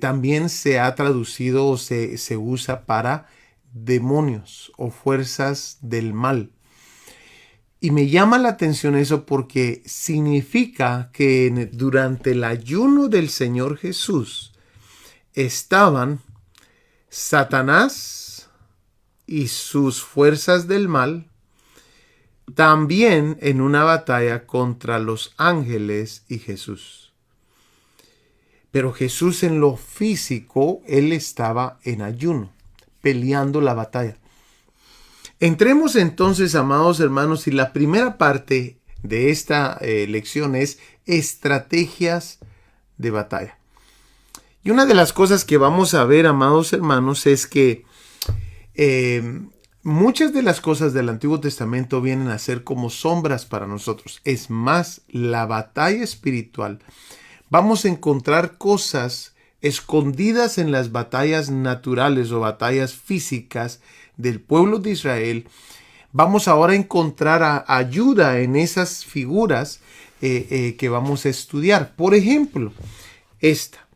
también se ha traducido o se usa para demonios o fuerzas del mal. Y me llama la atención eso porque significa que durante el ayuno del Señor Jesús estaban Satanás y sus fuerzas del mal también en una batalla contra los ángeles y Jesús. Pero Jesús en lo físico, él estaba en ayuno, peleando la batalla. Entremos entonces, amados hermanos, y la primera parte de esta lección es estrategias de batalla. Y una de las cosas que vamos a ver, amados hermanos, es que muchas de las cosas del Antiguo Testamento vienen a ser como sombras para nosotros. Es más, la batalla espiritual, vamos a encontrar cosas escondidas en las batallas naturales o batallas físicas del pueblo de Israel. Vamos ahora a encontrar ayuda en esas figuras que vamos a estudiar. Por ejemplo, esta.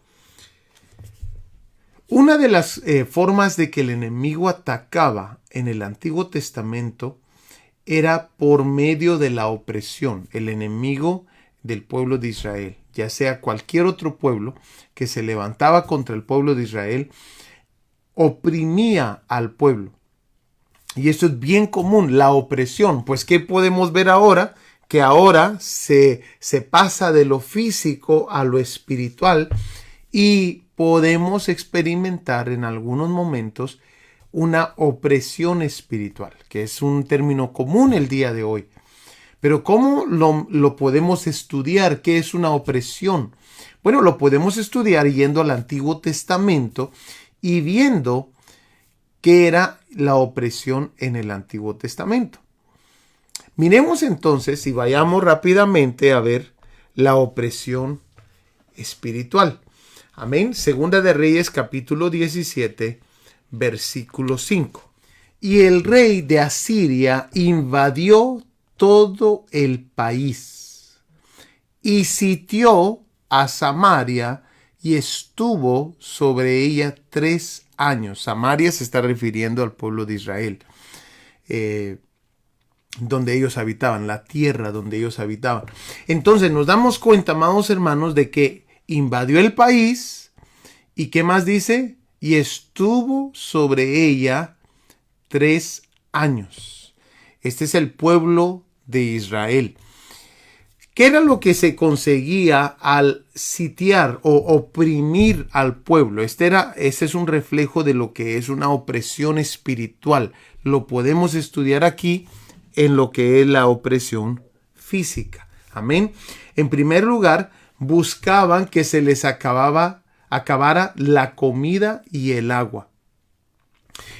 Una de las formas de que el enemigo atacaba en el Antiguo Testamento era por medio de la opresión. El enemigo del pueblo de Israel, ya sea cualquier otro pueblo que se levantaba contra el pueblo de Israel, oprimía al pueblo. Y esto es bien común, la opresión. Pues, ¿qué podemos ver ahora? Que ahora se pasa de lo físico a lo espiritual y podemos experimentar en algunos momentos una opresión espiritual, que es un término común el día de hoy. Pero ¿cómo lo podemos estudiar? ¿Qué es una opresión? Bueno, lo podemos estudiar yendo al Antiguo Testamento y viendo qué era la opresión en el Antiguo Testamento. Miremos entonces y vayamos rápidamente a ver la opresión espiritual. Amén. Segunda de Reyes capítulo 17, versículo 5. Y el rey de Asiria invadió todo el país y sitió a Samaria y estuvo sobre ella 3 años. Samaria se está refiriendo al pueblo de Israel, donde ellos habitaban, la tierra donde ellos habitaban. Entonces nos damos cuenta, amados hermanos, de que invadió el país y ¿qué más dice? Y estuvo sobre ella 3 años. Este es el pueblo de Israel. ¿Qué era lo que se conseguía al sitiar o oprimir al pueblo? Este es un reflejo de lo que es una opresión espiritual. Lo podemos estudiar aquí en lo que es la opresión física. Amén. En primer lugar, buscaban que se les acabara la comida y el agua.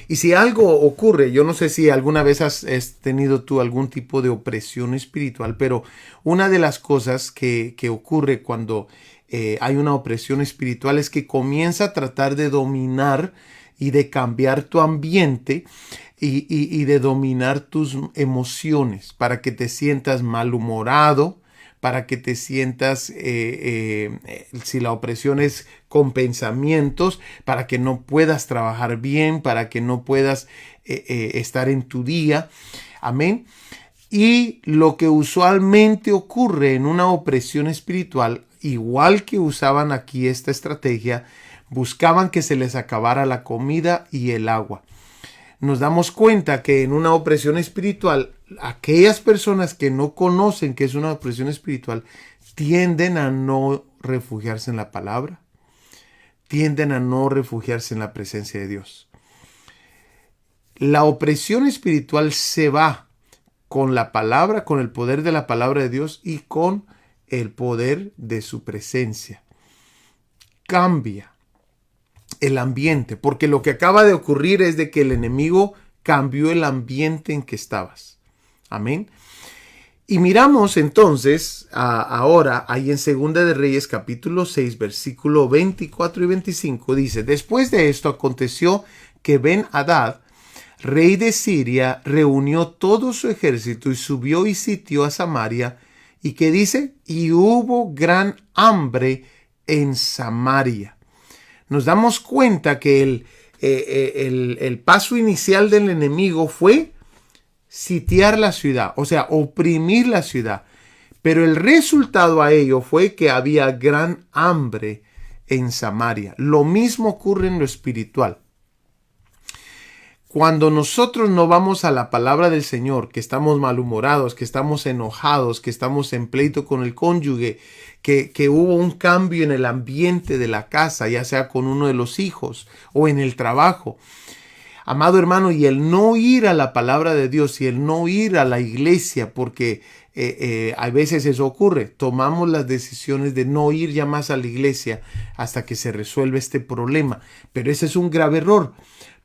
Y si algo ocurre, yo no sé si alguna vez has tenido tú algún tipo de opresión espiritual, pero una de las cosas que ocurre cuando hay una opresión espiritual es que comienza a tratar de dominar y de cambiar tu ambiente y de dominar tus emociones para que te sientas malhumorado, para que te sientas, si la opresión es con pensamientos, para que no puedas trabajar bien, para que no puedas estar en tu día. Amén. Y lo que usualmente ocurre en una opresión espiritual, igual que usaban aquí esta estrategia, buscaban que se les acabara la comida y el agua. Nos damos cuenta que en una opresión espiritual, aquellas personas que no conocen que es una opresión espiritual tienden a no refugiarse en la palabra, tienden a no refugiarse en la presencia de Dios. La opresión espiritual se va con la palabra, con el poder de la palabra de Dios y con el poder de su presencia. Cambia el ambiente, porque lo que acaba de ocurrir es de que el enemigo cambió el ambiente en que estabas. Amén. Y miramos entonces ahora ahí en 2 de Reyes capítulo 6 versículo 24 y 25 dice: después de esto aconteció que Ben-Hadad, rey de Siria, reunió todo su ejército y subió y sitió a Samaria. ¿Y qué dice? Y hubo gran hambre en Samaria. Nos damos cuenta que el paso inicial del enemigo fue sitiar la ciudad, o sea, oprimir la ciudad. Pero el resultado a ello fue que había gran hambre en Samaria. Lo mismo ocurre en lo espiritual. Cuando nosotros no vamos a la palabra del Señor, que estamos malhumorados, que estamos enojados, que estamos en pleito con el cónyuge, que hubo un cambio en el ambiente de la casa, ya sea con uno de los hijos o en el trabajo. Amado hermano, y el no ir a la palabra de Dios y el no ir a la iglesia, porque a veces eso ocurre, tomamos las decisiones de no ir ya más a la iglesia hasta que se resuelve este problema. Pero ese es un grave error.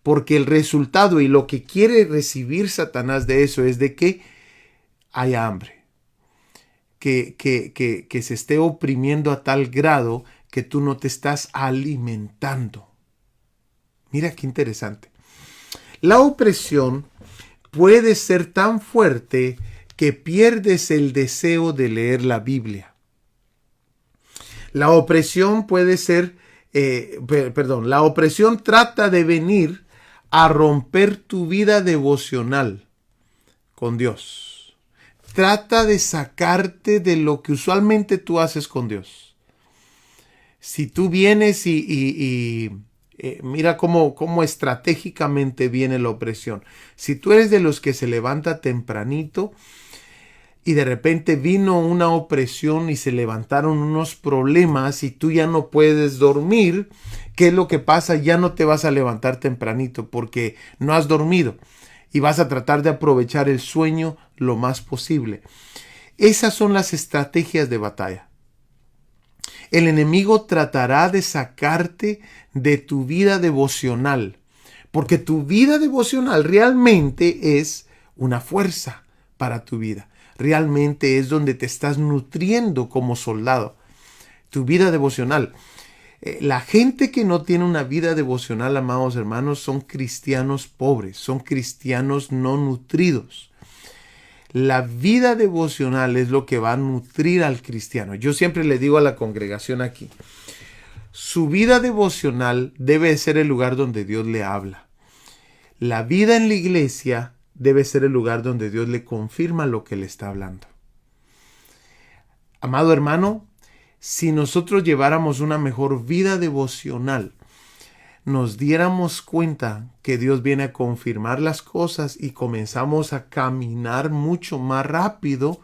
Porque el resultado y lo que quiere recibir Satanás de eso es de que haya hambre. Que se esté oprimiendo a tal grado que tú no te estás alimentando. Mira qué interesante. La opresión puede ser tan fuerte que pierdes el deseo de leer la Biblia. La opresión puede ser, la opresión trata de venir a romper tu vida devocional con Dios. Trata de sacarte de lo que usualmente tú haces con Dios. Si tú vienes y mira cómo estratégicamente viene la opresión. Si tú eres de los que se levanta tempranito y de repente vino una opresión y se levantaron unos problemas y tú ya no puedes dormir, ¿qué es lo que pasa? Ya no te vas a levantar tempranito porque no has dormido y vas a tratar de aprovechar el sueño lo más posible. Esas son las estrategias de batalla. El enemigo tratará de sacarte de tu vida devocional, porque tu vida devocional realmente es una fuerza para tu vida. Realmente es donde te estás nutriendo como soldado. Tu vida devocional. La gente que no tiene una vida devocional, amados hermanos, son cristianos pobres, son cristianos no nutridos. La vida devocional es lo que va a nutrir al cristiano. Yo siempre le digo a la congregación aquí, su vida devocional debe ser el lugar donde Dios le habla. La vida en la iglesia debe ser el lugar donde Dios le confirma lo que le está hablando. Amado hermano, si nosotros lleváramos una mejor vida devocional, nos diéramos cuenta que Dios viene a confirmar las cosas y comenzamos a caminar mucho más rápido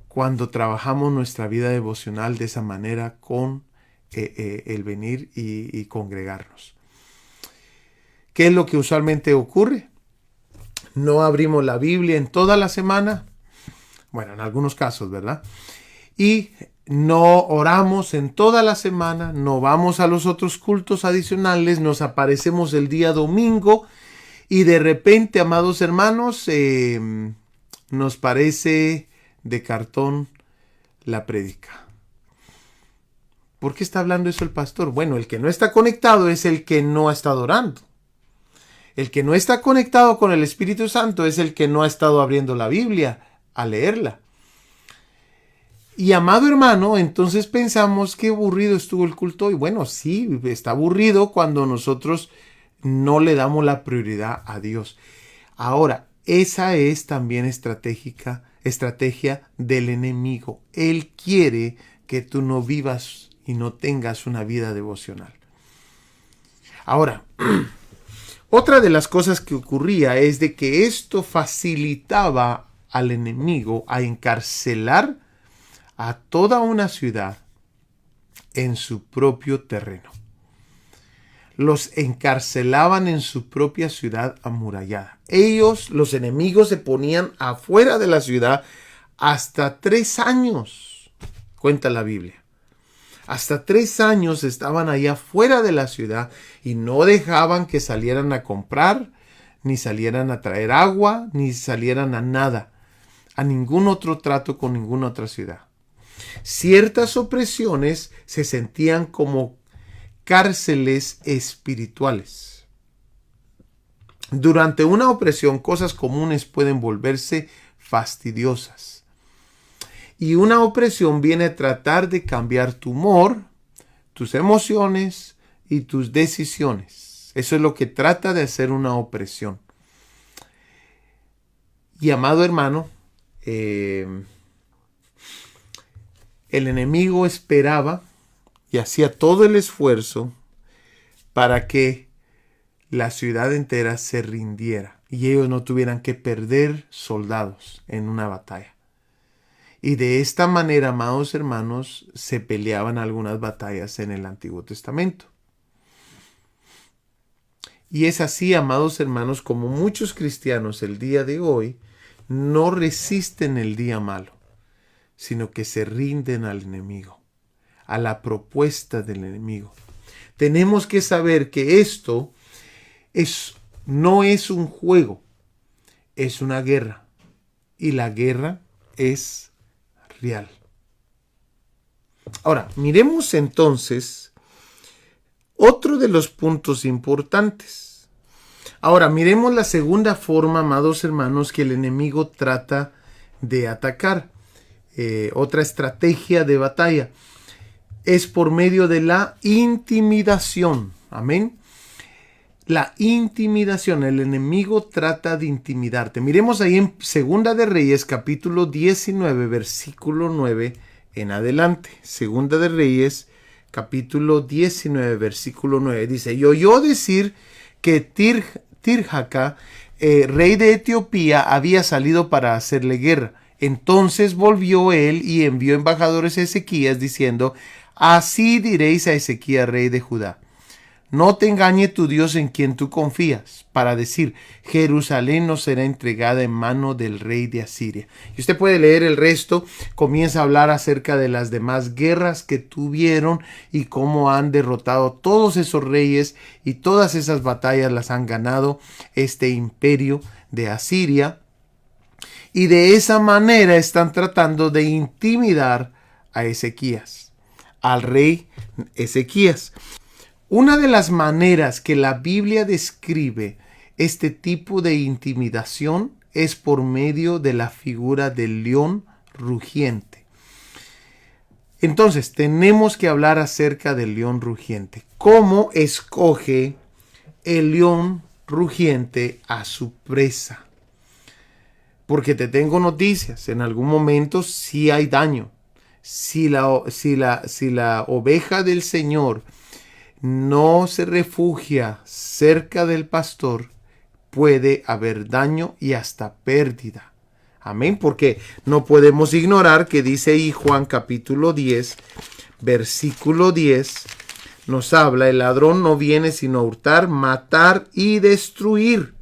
cuando trabajamos nuestra vida devocional de esa manera con el venir y congregarnos. ¿Qué es lo que usualmente ocurre? No abrimos la Biblia en toda la semana. Bueno, en algunos casos, ¿verdad? Y no oramos en toda la semana, no vamos a los otros cultos adicionales, nos aparecemos el día domingo y de repente, amados hermanos, nos parece de cartón la prédica. ¿Por qué está hablando eso el pastor? Bueno, el que no está conectado es el que no ha estado orando. El que no está conectado con el Espíritu Santo es el que no ha estado abriendo la Biblia a leerla. Y amado hermano, entonces pensamos qué aburrido estuvo el culto. Y bueno, sí, está aburrido cuando nosotros no le damos la prioridad a Dios. Ahora, esa es también estrategia del enemigo. Él quiere que tú no vivas y no tengas una vida devocional. Ahora, otra de las cosas que ocurría es de que esto facilitaba al enemigo a encarcelar a toda una ciudad en su propio terreno. Los encarcelaban en su propia ciudad amurallada. Ellos, los enemigos, se ponían afuera de la ciudad hasta 3 años, cuenta la Biblia. Hasta 3 años estaban allá fuera de la ciudad y no dejaban que salieran a comprar, ni salieran a traer agua, ni salieran a nada, a ningún otro trato con ninguna otra ciudad. Ciertas opresiones se sentían como cárceles espirituales. Durante una opresión, cosas comunes pueden volverse fastidiosas. Y una opresión viene a tratar de cambiar tu humor, tus emociones y tus decisiones. Eso es lo que trata de hacer una opresión. Y amado hermano, el enemigo esperaba y hacía todo el esfuerzo para que la ciudad entera se rindiera y ellos no tuvieran que perder soldados en una batalla. Y de esta manera, amados hermanos, se peleaban algunas batallas en el Antiguo Testamento. Y es así, amados hermanos, como muchos cristianos el día de hoy no resisten el día malo, sino que se rinden al enemigo, a la propuesta del enemigo. Tenemos que saber que esto no es un juego, es una guerra. Y la guerra es real. Ahora, miremos entonces otro de los puntos importantes. Ahora, miremos la segunda forma, amados hermanos, que el enemigo trata de atacar. Otra estrategia de batalla es por medio de la intimidación. Amén. La intimidación, el enemigo trata de intimidarte. Miremos ahí en Segunda de Reyes, capítulo 19, versículo 9 en adelante. Segunda de Reyes, capítulo 19, versículo 9. Dice, y oyó decir que Tirhaka, rey de Etiopía, había salido para hacerle guerra. Entonces volvió él y envió embajadores a Ezequías diciendo, así diréis a Ezequías, rey de Judá, no te engañe tu Dios en quien tú confías, para decir, Jerusalén no será entregada en mano del rey de Asiria. Y usted puede leer el resto, comienza a hablar acerca de las demás guerras que tuvieron y cómo han derrotado todos esos reyes y todas esas batallas las han ganado este imperio de Asiria. Y de esa manera están tratando de intimidar a Ezequías, al rey Ezequías. Una de las maneras que la Biblia describe este tipo de intimidación es por medio de la figura del león rugiente. Entonces, tenemos que hablar acerca del león rugiente. ¿Cómo escoge el león rugiente a su presa? Porque te tengo noticias, en algún momento sí hay daño. Si la oveja del Señor no se refugia cerca del pastor, puede haber daño y hasta pérdida. Amén, porque no podemos ignorar que dice ahí Juan capítulo 10, versículo 10, nos habla, el ladrón no viene sino a hurtar, matar y destruir.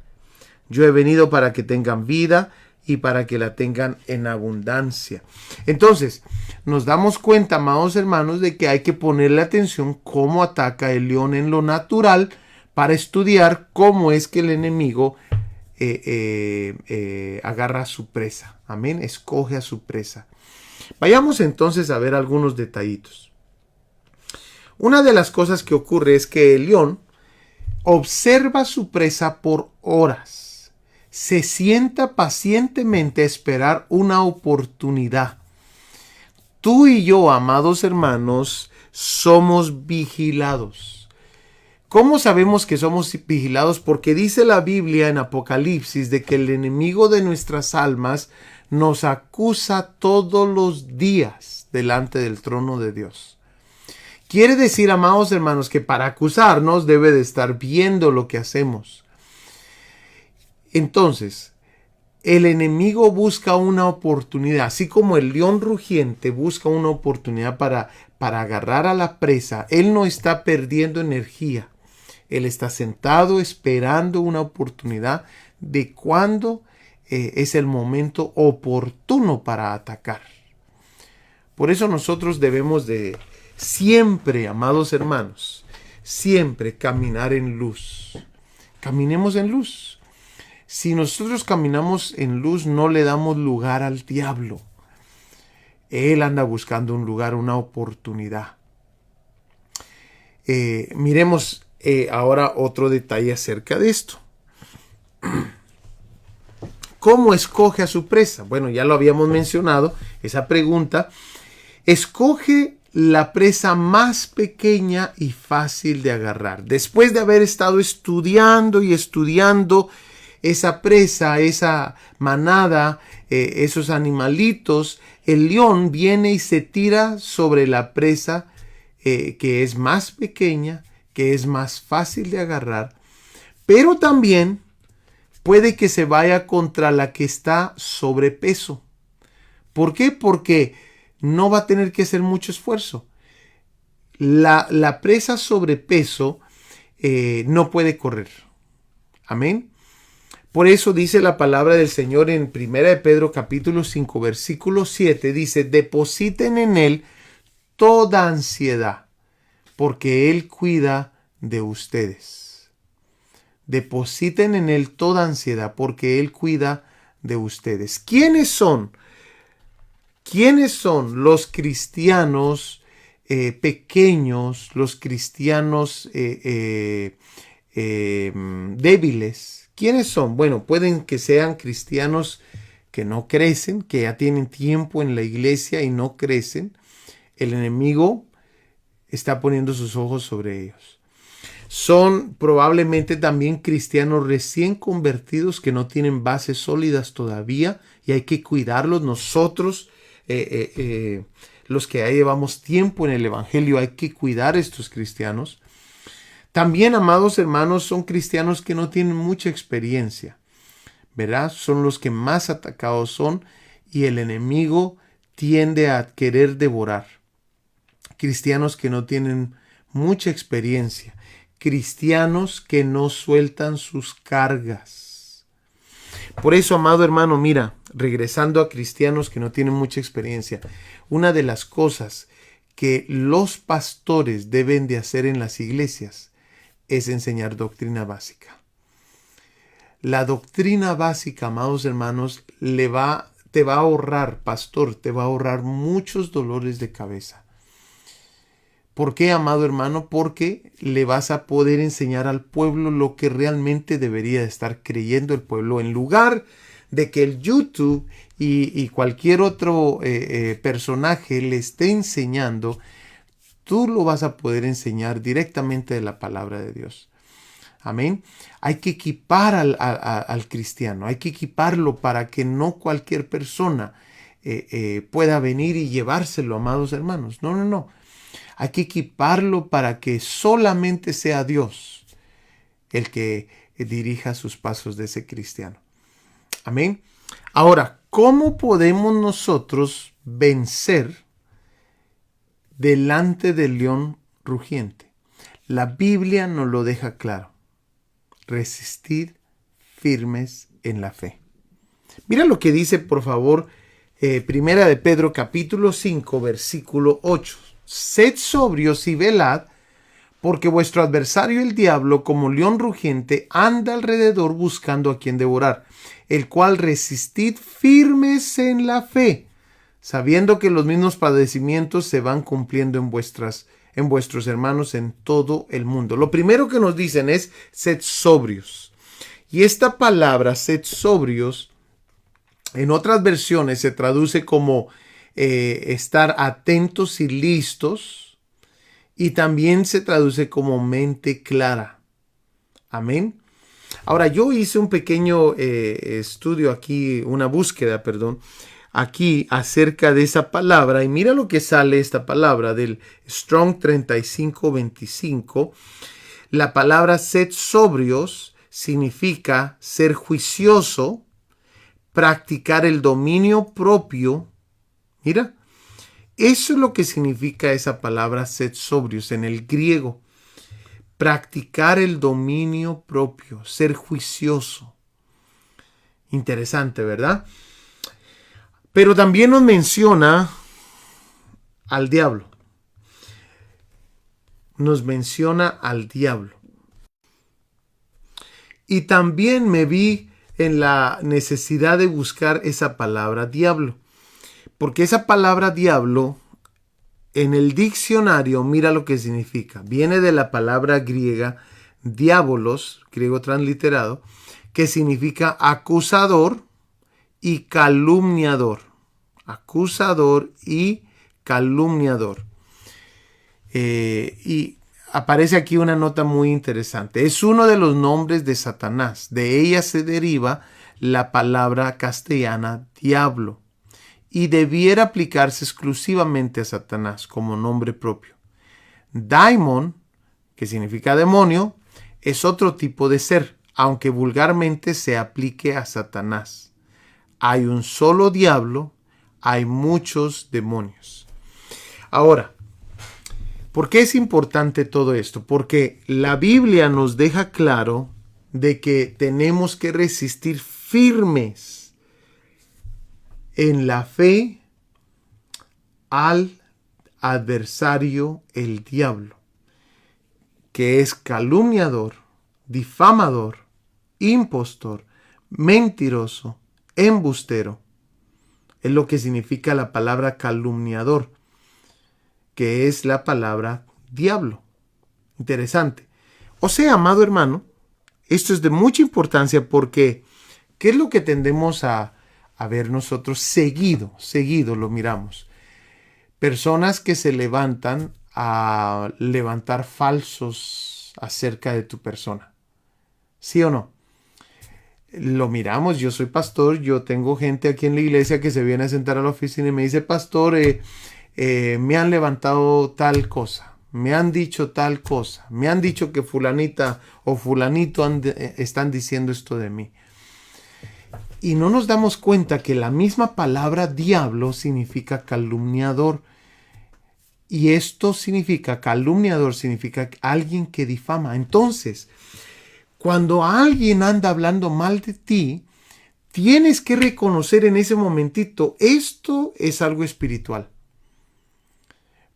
Yo he venido para que tengan vida y para que la tengan en abundancia. Entonces, nos damos cuenta, amados hermanos, de que hay que ponerle atención cómo ataca el león en lo natural para estudiar cómo es que el enemigo agarra a su presa. Amén, escoge a su presa. Vayamos entonces a ver algunos detallitos. Una de las cosas que ocurre es que el león observa a su presa por horas. Se sienta pacientemente a esperar una oportunidad. Tú y yo, amados hermanos, somos vigilados. ¿Cómo sabemos que somos vigilados? Porque dice la Biblia en Apocalipsis de que el enemigo de nuestras almas nos acusa todos los días delante del trono de Dios. Quiere decir, amados hermanos, que para acusarnos debe de estar viendo lo que hacemos. Entonces, el enemigo busca una oportunidad, así como el león rugiente busca una oportunidad para agarrar a la presa. Él no está perdiendo energía. Él está sentado esperando una oportunidad de cuándo es el momento oportuno para atacar. Por eso nosotros debemos de siempre, amados hermanos, siempre caminar en luz. Caminemos en luz. Si nosotros caminamos en luz, no le damos lugar al diablo. Él anda buscando un lugar, una oportunidad. Miremos ahora otro detalle acerca de esto. ¿Cómo escoge a su presa? Bueno, ya lo habíamos mencionado, esa pregunta. Escoge la presa más pequeña y fácil de agarrar. Después de haber estado estudiando y estudiando esa presa, esa manada, esos animalitos, el león viene y se tira sobre la presa que es más pequeña, que es más fácil de agarrar, pero también puede que se vaya contra la que está sobrepeso. ¿Por qué? Porque no va a tener que hacer mucho esfuerzo. La presa sobrepeso no puede correr. Amén. Por eso dice la palabra del Señor en 1 de Pedro capítulo 5 versículo 7, dice: depositen en Él toda ansiedad, porque Él cuida de ustedes. Depositen en Él toda ansiedad, porque Él cuida de ustedes. ¿Quiénes son? ¿Quiénes son los cristianos pequeños, los cristianos débiles? ¿Quiénes son? Bueno, pueden que sean cristianos que no crecen, que ya tienen tiempo en la iglesia y no crecen. El enemigo está poniendo sus ojos sobre ellos. Son probablemente también cristianos recién convertidos que no tienen bases sólidas todavía y hay que cuidarlos. Nosotros, los que ya llevamos tiempo en el evangelio, hay que cuidar a estos cristianos. También, amados hermanos, son cristianos que no tienen mucha experiencia, ¿verdad? Son los que más atacados son y el enemigo tiende a querer devorar. Cristianos que no tienen mucha experiencia, cristianos que no sueltan sus cargas. Por eso, amado hermano, mira, regresando a cristianos que no tienen mucha experiencia, una de las cosas que los pastores deben de hacer en las iglesias es enseñar doctrina básica. La doctrina básica, amados hermanos, te va a ahorrar, pastor, te va a ahorrar muchos dolores de cabeza. ¿Por qué, amado hermano? Porque le vas a poder enseñar al pueblo lo que realmente debería estar creyendo el pueblo, en lugar de que el YouTube y cualquier otro personaje le esté enseñando. Tú lo vas a poder enseñar directamente de la palabra de Dios. Amén. Hay que equipar al cristiano, hay que equiparlo para que no cualquier persona pueda venir y llevárselo, amados hermanos. No. Hay que equiparlo para que solamente sea Dios el que dirija sus pasos de ese cristiano. Amén. Ahora, ¿cómo podemos nosotros vencer delante del león rugiente? La Biblia nos lo deja claro. Resistid firmes en la fe. Mira lo que dice, por favor, Primera de Pedro capítulo 5, versículo 8. Sed sobrios y velad, porque vuestro adversario el diablo, como león rugiente, anda alrededor buscando a quien devorar, el cual resistid firmes en la fe, sabiendo que los mismos padecimientos se van cumpliendo en vuestros hermanos en todo el mundo. Lo primero que nos dicen es, sed sobrios. Y esta palabra, sed sobrios, en otras versiones se traduce como estar atentos y listos, y también se traduce como mente clara. Amén. Ahora, yo hice un pequeño estudio aquí, una búsqueda, aquí acerca de esa palabra, y mira lo que sale esta palabra del Strong 3525. La palabra sed sobrios significa ser juicioso, practicar el dominio propio. Mira, eso es lo que significa esa palabra sed sobrios en el griego. Practicar el dominio propio, ser juicioso. Interesante, ¿verdad? Pero también nos menciona al diablo. Nos menciona al diablo. Y también me vi en la necesidad de buscar esa palabra diablo. Porque esa palabra diablo, en el diccionario, mira lo que significa. Viene de la palabra griega diabolos, griego transliterado, que significa acusador y calumniador. Acusador y calumniador. Y aparece aquí una nota muy interesante. Es uno de los nombres de Satanás. De ella se deriva la palabra castellana diablo. Y debiera aplicarse exclusivamente a Satanás como nombre propio. Daimon, que significa demonio, es otro tipo de ser, aunque vulgarmente se aplique a Satanás. Hay un solo diablo, hay muchos demonios. Ahora, ¿por qué es importante todo esto? Porque la Biblia nos deja claro de que tenemos que resistir firmes en la fe al adversario, el diablo, que es calumniador, difamador, impostor, mentiroso, embustero. Es lo que significa la palabra calumniador, que es la palabra diablo. Interesante. O sea, amado hermano, esto es de mucha importancia porque ¿qué es lo que tendemos a ver nosotros? Seguido lo miramos. Personas que se levantan a levantar falsos acerca de tu persona. ¿Sí o no? Lo miramos. Yo soy pastor, yo tengo gente aquí en la iglesia que se viene a sentar a la oficina y me dice, pastor, me han levantado tal cosa, me han dicho tal cosa, me han dicho que fulanita o fulanito están diciendo esto de mí. Y no nos damos cuenta que la misma palabra diablo significa calumniador. Y esto significa, calumniador significa alguien que difama. Entonces, cuando alguien anda hablando mal de ti, tienes que reconocer en ese momentito, esto es algo espiritual.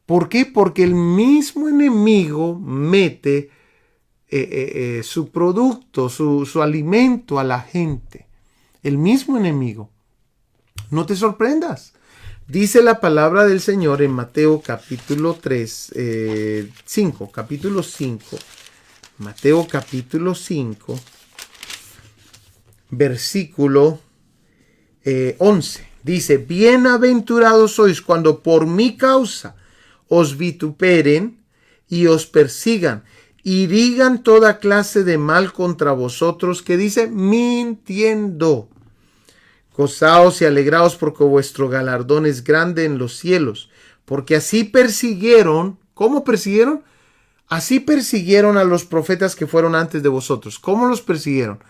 ¿Por qué? Porque el mismo enemigo mete su producto, su alimento a la gente. El mismo enemigo. No te sorprendas. Dice la palabra del Señor en Mateo capítulo 5. Mateo capítulo 5, versículo 11. Dice, bienaventurados sois cuando por mi causa os vituperen y os persigan y digan toda clase de mal contra vosotros, que dice, mintiendo. Gozaos y alegraos porque vuestro galardón es grande en los cielos, porque así persiguieron. ¿Cómo persiguieron? Así persiguieron a los profetas que fueron antes de vosotros. ¿Cómo los persiguieron?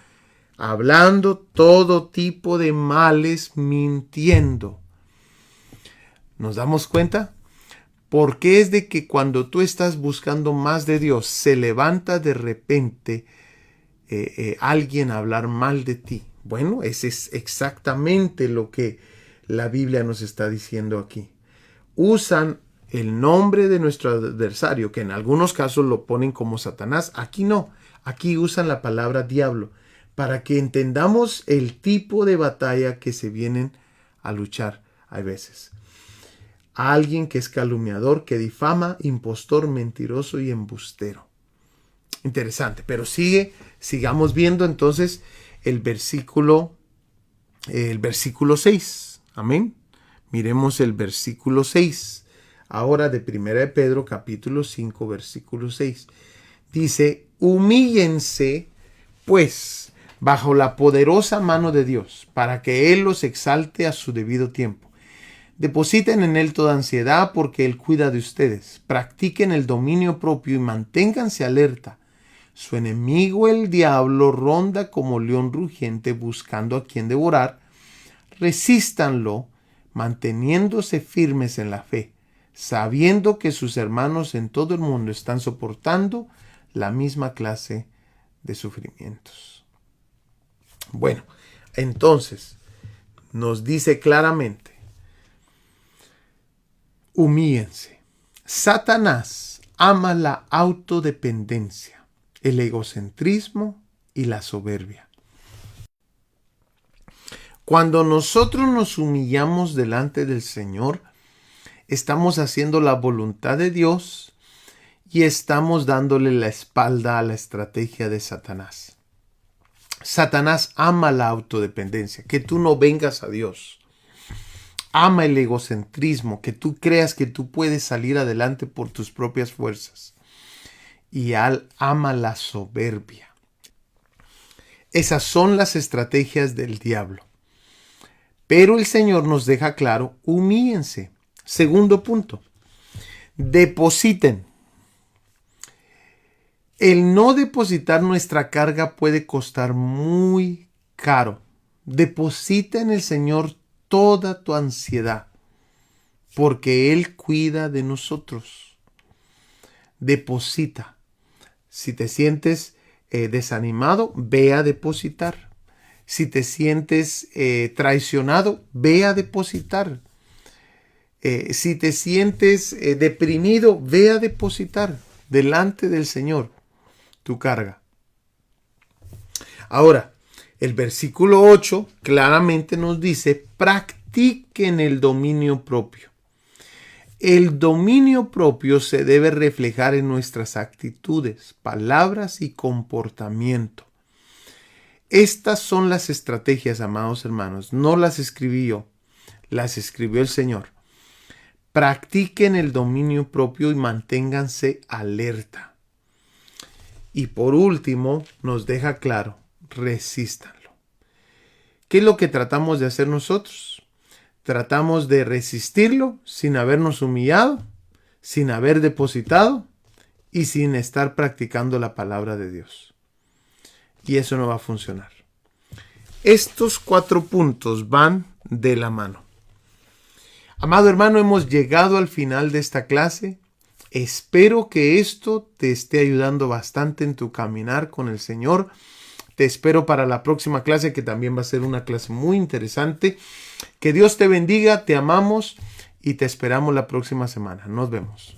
Hablando todo tipo de males, mintiendo. ¿Nos damos cuenta? Porque es de que cuando tú estás buscando más de Dios, se levanta de repente alguien a hablar mal de ti. Bueno, ese es exactamente lo que la Biblia nos está diciendo aquí. Usan el nombre de nuestro adversario, que en algunos casos lo ponen como Satanás. Aquí no, aquí usan la palabra diablo, para que entendamos el tipo de batalla que se vienen a luchar a veces. Alguien que es calumniador, que difama, impostor, mentiroso y embustero. Interesante, pero sigamos viendo entonces el versículo 6. Amén. Miremos el versículo 6. Ahora de 1 de Pedro capítulo 5 versículo 6. Dice, humíllense pues bajo la poderosa mano de Dios, para que Él los exalte a su debido tiempo. Depositen en Él toda ansiedad, porque Él cuida de ustedes. Practiquen el dominio propio y manténganse alerta. Su enemigo, el diablo, ronda como león rugiente buscando a quien devorar. Resístanlo, manteniéndose firmes en la fe, sabiendo que sus hermanos en todo el mundo están soportando la misma clase de sufrimientos. Bueno, entonces nos dice claramente, humíllense. Satanás ama la autodependencia, el egocentrismo y la soberbia. Cuando nosotros nos humillamos delante del Señor, estamos haciendo la voluntad de Dios y estamos dándole la espalda a la estrategia de Satanás. Satanás ama la autodependencia, que tú no vengas a Dios. Ama el egocentrismo, que tú creas que tú puedes salir adelante por tus propias fuerzas. Y ama la soberbia. Esas son las estrategias del diablo. Pero el Señor nos deja claro, humíllense. Segundo punto, depositen. El no depositar nuestra carga puede costar muy caro. Deposita en el Señor toda tu ansiedad, porque Él cuida de nosotros. Deposita. Si te sientes desanimado, ve a depositar. Si te sientes traicionado, ve a depositar. Si te sientes deprimido, ve a depositar delante del Señor tu carga. Ahora, el versículo 8 claramente nos dice, practiquen el dominio propio. El dominio propio se debe reflejar en nuestras actitudes, palabras y comportamiento. Estas son las estrategias, amados hermanos. No las escribí yo, las escribió el Señor. Practiquen el dominio propio y manténganse alerta. Y por último, nos deja claro, resístanlo. ¿Qué es lo que tratamos de hacer nosotros? Tratamos de resistirlo sin habernos humillado, sin haber depositado y sin estar practicando la palabra de Dios. Y eso no va a funcionar. Estos 4 puntos van de la mano. Amado hermano, hemos llegado al final de esta clase. Espero que esto te esté ayudando bastante en tu caminar con el Señor. Te espero para la próxima clase, que también va a ser una clase muy interesante. Que Dios te bendiga, te amamos y te esperamos la próxima semana. Nos vemos.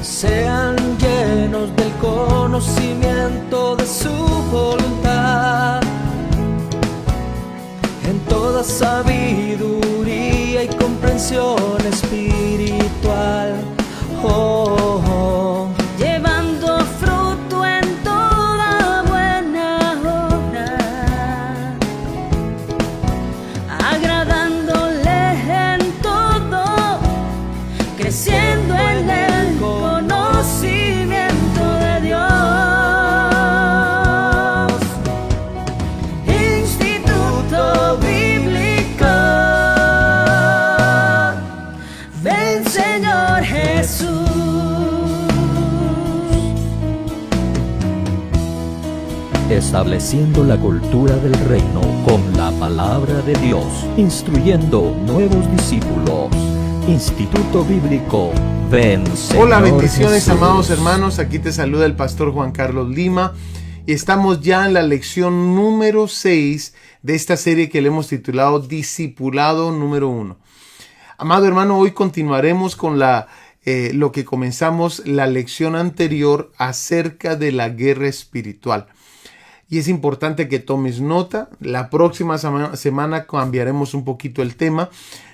Sean llenos del conocimiento de su voluntad, en toda sabiduría y comprensión espiritual. Oh, oh. Llevando fruto en toda buena obra, agradándole en todo, creciendo en el conocimiento de Dios. Instituto Bíblico, ven Señor Jesús. Estableciendo la cultura del reino con la palabra de Dios, instruyendo nuevos discípulos. Instituto Bíblico Ven, Señor Hola, bendiciones, Jesús. amados hermanos. Aquí te saluda el pastor Juan Carlos Lima y estamos ya en la lección número 6 de esta serie que le hemos titulado Discipulado número 1. Amado hermano, hoy continuaremos con lo que comenzamos la lección anterior acerca de la guerra espiritual. Y es importante que tomes nota. La próxima semana cambiaremos un poquito el tema.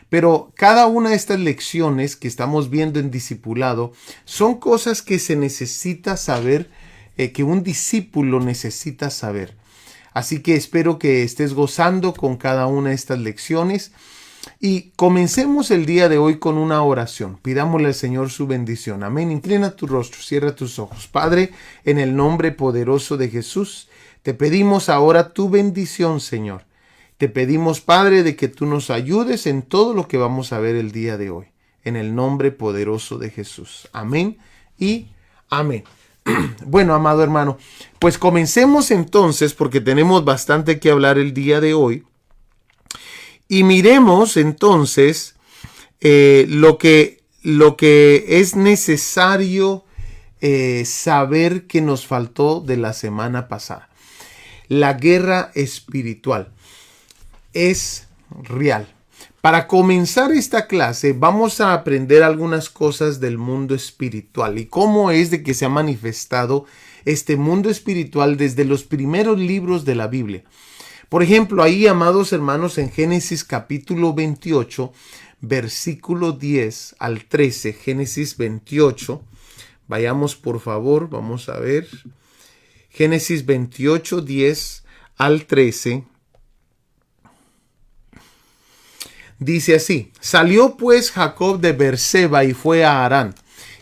Pero cada una de estas lecciones que estamos viendo en discipulado son cosas que se necesita saber, que un discípulo necesita saber. Así que espero que estés gozando con cada una de estas lecciones. Y comencemos el día de hoy con una oración. Pidámosle al Señor su bendición. Amén. Inclina tu rostro, cierra tus ojos. Padre, en el nombre poderoso de Jesús, te pedimos ahora tu bendición, Señor. Te pedimos, Padre, de que tú nos ayudes en todo lo que vamos a ver el día de hoy. En el nombre poderoso de Jesús. Amén y amén. Bueno, amado hermano, pues comencemos entonces porque tenemos bastante que hablar el día de hoy. Y miremos entonces lo que es necesario saber que nos faltó de la semana pasada. La guerra espiritual es real. Para comenzar esta clase vamos a aprender algunas cosas del mundo espiritual y cómo es de que se ha manifestado este mundo espiritual desde los primeros libros de la Biblia. Por ejemplo, ahí, amados hermanos, en Génesis capítulo 28, versículo 10 al 13, Génesis 28, vayamos por favor, vamos a ver, Génesis 28, 10 al 13, dice así: Salió pues Jacob de Beerseba y fue a Harán,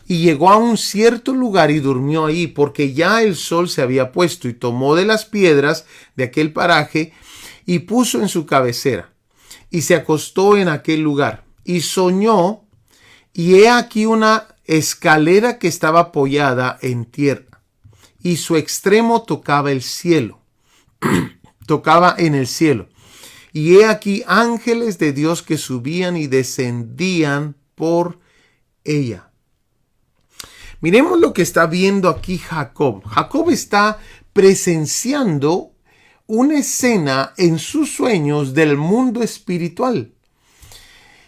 y llegó a un cierto lugar y durmió allí, porque ya el sol se había puesto, y tomó de las piedras de aquel paraje y puso en su cabecera, y se acostó en aquel lugar, y soñó, y he aquí una escalera que estaba apoyada en tierra, y su extremo tocaba el cielo, tocaba en el cielo. Y he aquí ángeles de Dios que subían y descendían por ella. Miremos lo que está viendo aquí Jacob. Jacob está presenciando una escena en sus sueños del mundo espiritual.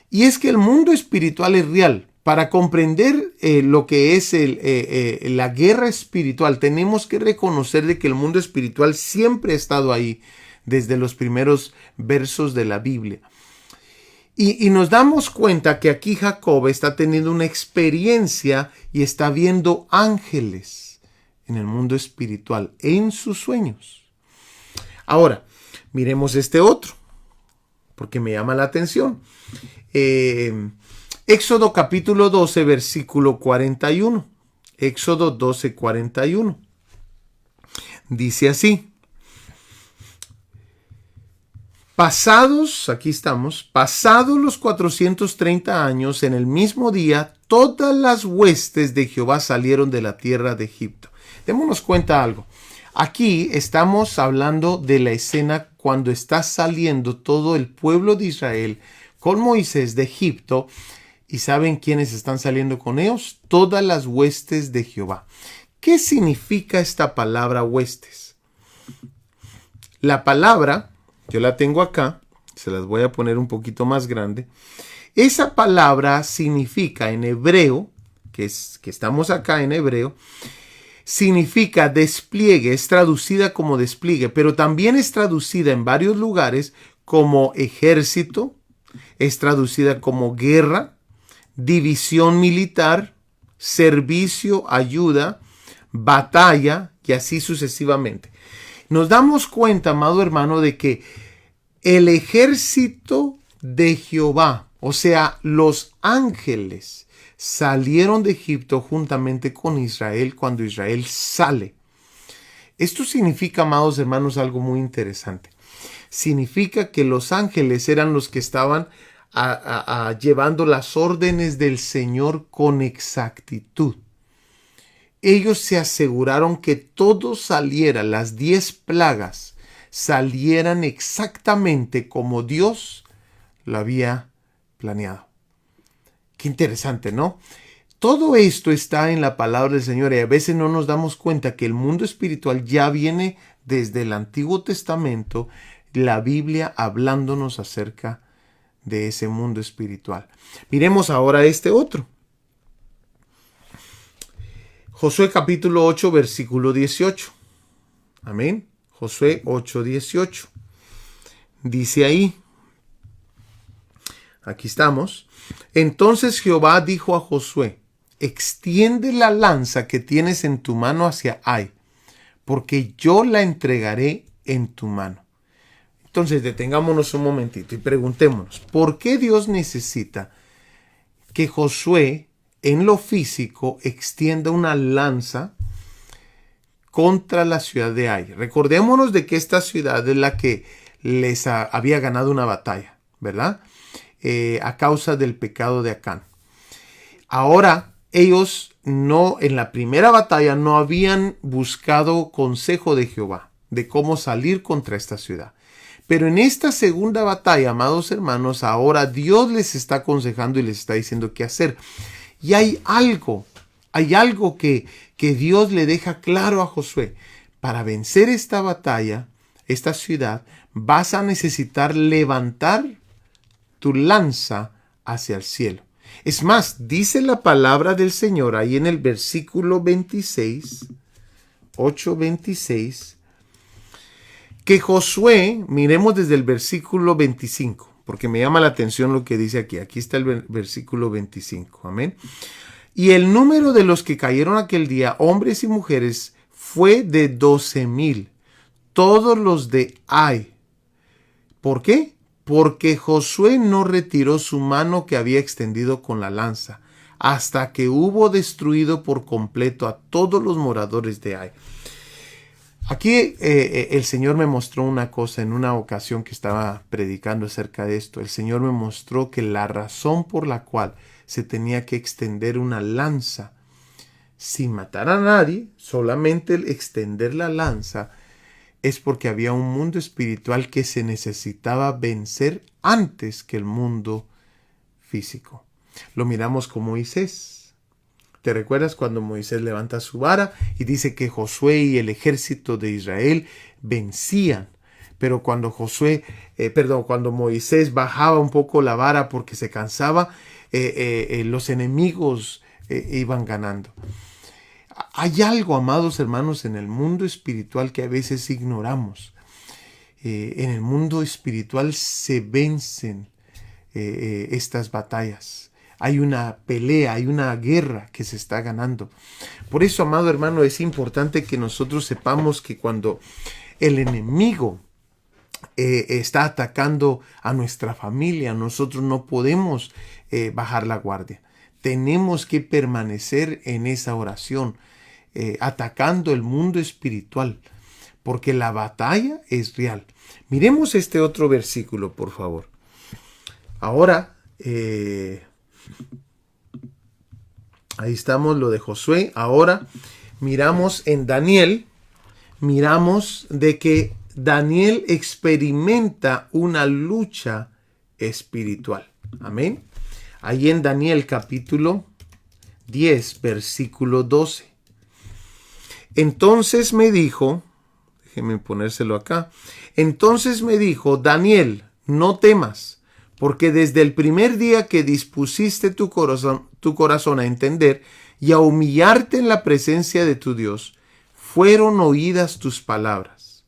Y es que el mundo espiritual es real. Para comprender lo que es la guerra espiritual, tenemos que reconocer de que el mundo espiritual siempre ha estado ahí desde los primeros versos de la Biblia. Y nos damos cuenta que aquí Jacob está teniendo una experiencia y está viendo ángeles en el mundo espiritual, en sus sueños. Ahora, miremos este otro, porque me llama la atención. Éxodo capítulo 12, versículo 41. Éxodo 12, 41. Dice así: aquí estamos, pasados los 430 años, en el mismo día, todas las huestes de Jehová salieron de la tierra de Egipto. Démonos cuenta algo. Aquí estamos hablando de la escena cuando está saliendo todo el pueblo de Israel con Moisés de Egipto. ¿Y saben quiénes están saliendo con ellos? Todas las huestes de Jehová. ¿Qué significa esta palabra huestes? La palabra, yo la tengo acá, se las voy a poner un poquito más grande. Esa palabra significa en hebreo, que estamos acá en hebreo, significa despliegue, es traducida como despliegue, pero también es traducida en varios lugares como ejército, es traducida como guerra, división militar, servicio, ayuda, batalla y así sucesivamente. Nos damos cuenta, amado hermano, de que el ejército de Jehová, o sea, los ángeles, salieron de Egipto juntamente con Israel cuando Israel sale. Esto significa, amados hermanos, algo muy interesante. Significa que los ángeles eran los que estaban llevando las órdenes del Señor con exactitud. Ellos se aseguraron que todo saliera, las 10 plagas salieran exactamente como Dios lo había planeado. Qué interesante, ¿no? Todo esto está en la palabra del Señor y a veces no nos damos cuenta que el mundo espiritual ya viene desde el Antiguo Testamento, la Biblia hablándonos acerca de ese mundo espiritual. Miremos ahora este otro. Josué capítulo 8, versículo 18. Amén. Josué 8, 18. Dice ahí, aquí estamos. Entonces Jehová dijo a Josué, extiende la lanza que tienes en tu mano hacia Ai, porque yo la entregaré en tu mano. Entonces detengámonos un momentito y preguntémonos, ¿por qué Dios necesita que Josué en lo físico extienda una lanza contra la ciudad de Ai? Recordémonos de que esta ciudad es la que les había ganado una batalla, ¿verdad? A causa del pecado de Acán. Ahora ellos en la primera batalla no habían buscado consejo de Jehová de cómo salir contra esta ciudad. Pero en esta segunda batalla, amados hermanos, ahora Dios les está aconsejando y les está diciendo qué hacer. Y hay algo que Dios le deja claro a Josué. Para vencer esta batalla, esta ciudad, vas a necesitar levantar tu lanza hacia el cielo. Es más, dice la palabra del Señor ahí en el versículo 26, 8:26, que Josué, miremos desde el versículo 25, porque me llama la atención lo que dice aquí. Aquí está el versículo 25, amén. Y el número de los que cayeron aquel día, hombres y mujeres, fue de 12,000, todos los de Ai. ¿Por qué? Porque Josué no retiró su mano que había extendido con la lanza, hasta que hubo destruido por completo a todos los moradores de Ai. Aquí el Señor me mostró una cosa en una ocasión que estaba predicando acerca de esto. El Señor me mostró que la razón por la cual se tenía que extender una lanza sin matar a nadie, solamente el extender la lanza, es porque había un mundo espiritual que se necesitaba vencer antes que el mundo físico. Lo miramos con Moisés. ¿Te recuerdas cuando Moisés levanta su vara y dice que Josué y el ejército de Israel vencían? Pero cuando cuando Moisés bajaba un poco la vara porque se cansaba, los enemigos iban ganando. Hay algo, amados hermanos, en el mundo espiritual que a veces ignoramos. En el mundo espiritual se vencen estas batallas. Hay una pelea, hay una guerra que se está ganando. Por eso, amado hermano, es importante que nosotros sepamos que cuando el enemigo está atacando a nuestra familia, nosotros no podemos bajar la guardia. Tenemos que permanecer en esa oración, atacando el mundo espiritual, porque la batalla es real. Miremos este otro versículo, por favor. Ahora, ahí estamos, lo de Josué. Ahora miramos en Daniel, miramos de que Daniel experimenta una lucha espiritual. Amén. Ahí en Daniel capítulo 10, versículo 12. Entonces me dijo, déjeme ponérselo acá. Entonces me dijo, Daniel, no temas, porque desde el primer día que dispusiste tu corazón a entender y a humillarte en la presencia de tu Dios, fueron oídas tus palabras.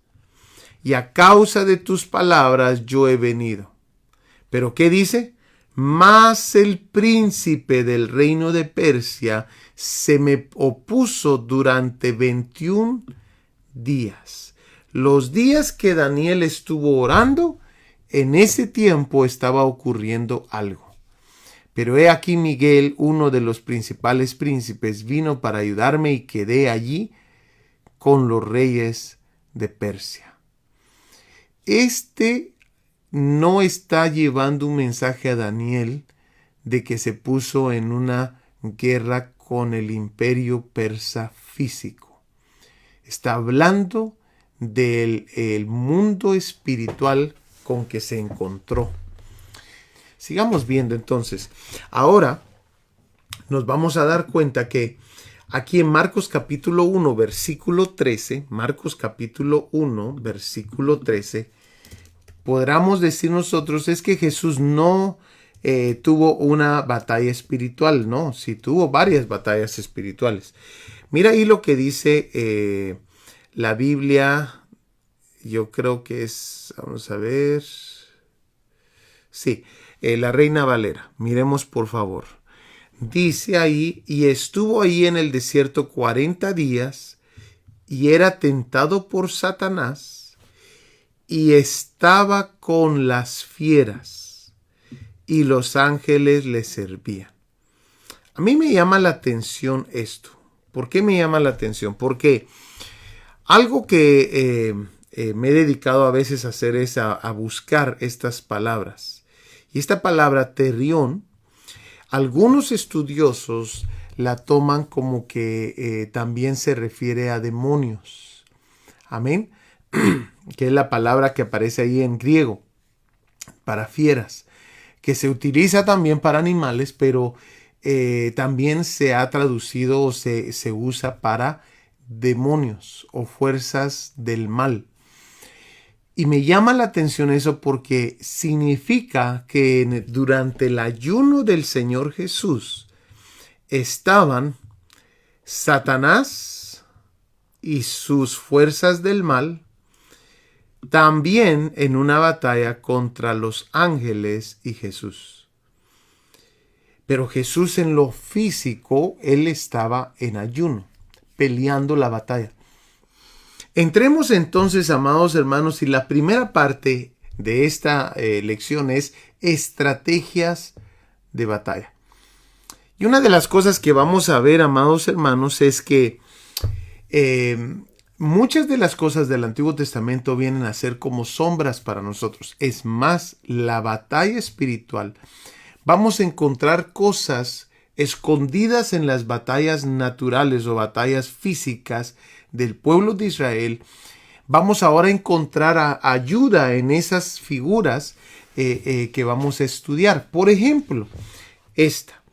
Y a causa de tus palabras yo he venido. ¿Pero qué dice? Mas el príncipe del reino de Persia se me opuso durante 21 días. Los días que Daniel estuvo orando, en ese tiempo estaba ocurriendo algo. Pero he aquí Miguel, uno de los principales príncipes, vino para ayudarme y quedé allí con los reyes de Persia. Este no está llevando un mensaje a Daniel de que se puso en una guerra con el imperio persa físico. Está hablando del mundo espiritual con que se encontró. Sigamos viendo entonces. Ahora, nos vamos a dar cuenta que aquí en Marcos capítulo 1, versículo 13, Marcos capítulo 1, versículo 13, podríamos decir nosotros es que Jesús no tuvo una batalla espiritual, no, sí tuvo varias batallas espirituales. Mira ahí lo que dice la Biblia, yo creo que es, vamos a ver, sí, la Reina Valera, miremos por favor. Dice ahí, y estuvo ahí en el desierto 40 días, y era tentado por Satanás, y estaba con las fieras, y los ángeles le servían. A mí me llama la atención esto. ¿Por qué me llama la atención? Porque algo que me he dedicado a veces a hacer es a buscar estas palabras. Y esta palabra terión, algunos estudiosos la toman como que también se refiere a demonios. Amén. Que es la palabra que aparece ahí en griego, para fieras, que se utiliza también para animales, pero también se ha traducido o se usa para demonios o fuerzas del mal. Y me llama la atención eso porque significa que durante el ayuno del Señor Jesús estaban Satanás y sus fuerzas del mal también en una batalla contra los ángeles y Jesús. Pero Jesús en lo físico, él estaba en ayuno, peleando la batalla. Entremos entonces, amados hermanos, y la primera parte de esta lección es estrategias de batalla. Y una de las cosas que vamos a ver, amados hermanos, es que muchas de las cosas del Antiguo Testamento vienen a ser como sombras para nosotros. Es más, la batalla espiritual, vamos a encontrar cosas escondidas en las batallas naturales o batallas físicas del pueblo de Israel. Vamos ahora a encontrar ayuda en esas figuras que vamos a estudiar. Por ejemplo, esta.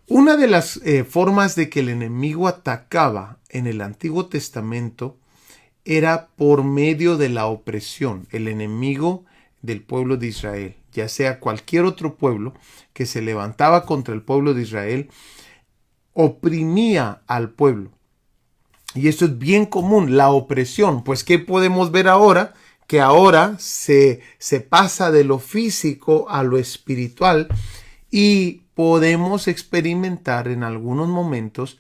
Una de las formas de que el enemigo atacaba en el Antiguo Testamento era por medio de la opresión. El enemigo del pueblo de Israel, ya sea cualquier otro pueblo que se levantaba contra el pueblo de Israel, oprimía al pueblo. Y esto es bien común, la opresión. Pues, ¿qué podemos ver ahora? Que ahora se pasa de lo físico a lo espiritual y podemos experimentar en algunos momentos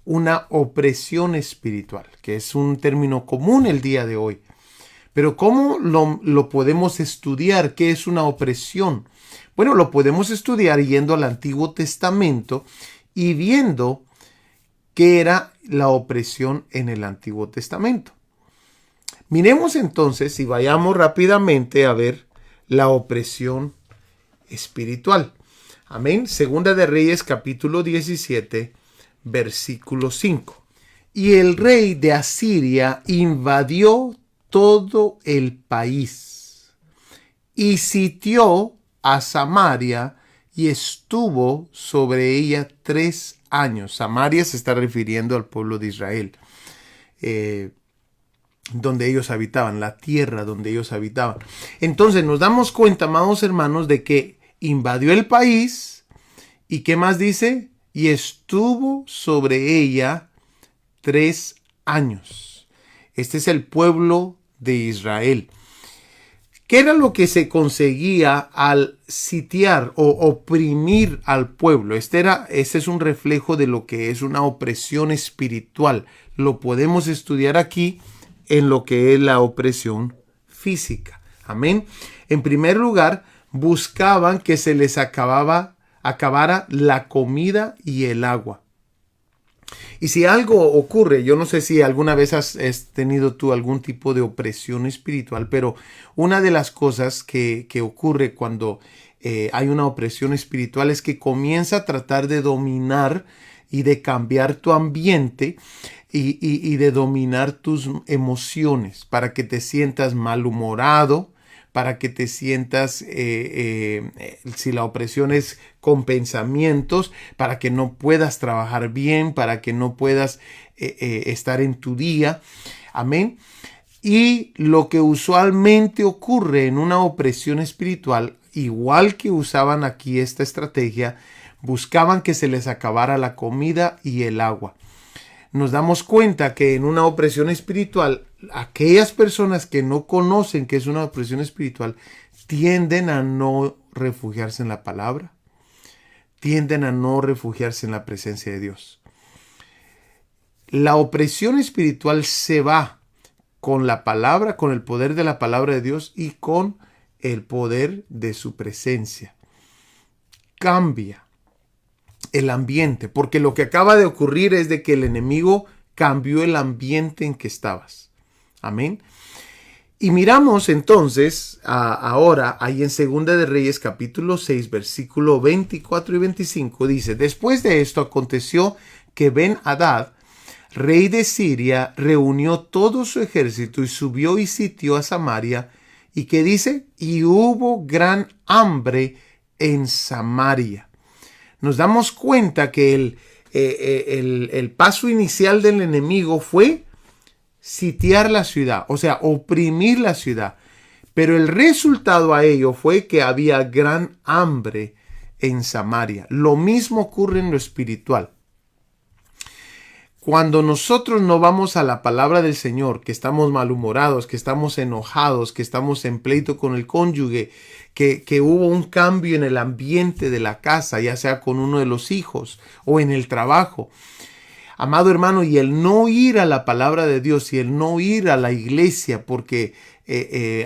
una opresión espiritual, que es un término común el día de hoy. Pero ¿cómo lo podemos estudiar? ¿Qué es una opresión? Bueno, lo podemos estudiar yendo al Antiguo Testamento y viendo qué era la opresión en el Antiguo Testamento. Miremos entonces y vayamos rápidamente a ver la opresión espiritual. Amén. Segunda de Reyes, capítulo 17, versículo 5. Y el rey de Asiria invadió todo el país y sitió a Samaria y estuvo sobre ella 3 años. Samaria se está refiriendo al pueblo de Israel, donde ellos habitaban, la tierra donde ellos habitaban. Entonces nos damos cuenta, amados hermanos, de que invadió el país y ¿qué más dice? Y estuvo sobre ella 3 años. Este es el pueblo de Israel. ¿Qué era lo que se conseguía al sitiar o oprimir al pueblo? Este es un reflejo de lo que es una opresión espiritual. Lo podemos estudiar aquí en lo que es la opresión física. Amén. En primer lugar, buscaban que se les acabara la comida y el agua. Y si algo ocurre, yo no sé si alguna vez has tenido tú algún tipo de opresión espiritual, pero una de las cosas que ocurre cuando hay una opresión espiritual es que comienza a tratar de dominar y de cambiar tu ambiente y de dominar tus emociones para que te sientas malhumorado, para que te sientas, si la opresión es con pensamientos, para que no puedas trabajar bien, para que no puedas estar en tu día. Amén. Y lo que usualmente ocurre en una opresión espiritual, igual que usaban aquí esta estrategia, buscaban que se les acabara la comida y el agua. Nos damos cuenta que en una opresión espiritual, aquellas personas que no conocen que es una opresión espiritual, tienden a no refugiarse en la palabra, tienden a no refugiarse en la presencia de Dios. La opresión espiritual se va con la palabra, con el poder de la palabra de Dios y con el poder de su presencia. Cambia el ambiente, porque lo que acaba de ocurrir es de que el enemigo cambió el ambiente en que estabas. Amén. Y miramos entonces ahora ahí en 2 de Reyes capítulo 6 versículo 24 y 25 dice: después de esto aconteció que Ben-Hadad, rey de Siria, reunió todo su ejército y subió y sitió a Samaria. ¿Y qué dice? Y hubo gran hambre en Samaria. Nos damos cuenta que el paso inicial del enemigo fue sitiar la ciudad, o sea, oprimir la ciudad. Pero el resultado a ello fue que había gran hambre en Samaria. Lo mismo ocurre en lo espiritual. Cuando nosotros no vamos a la palabra del Señor, que estamos malhumorados, que estamos enojados, que estamos en pleito con el cónyuge, que hubo un cambio en el ambiente de la casa, ya sea con uno de los hijos o en el trabajo. Amado hermano, y el no ir a la palabra de Dios y el no ir a la iglesia, porque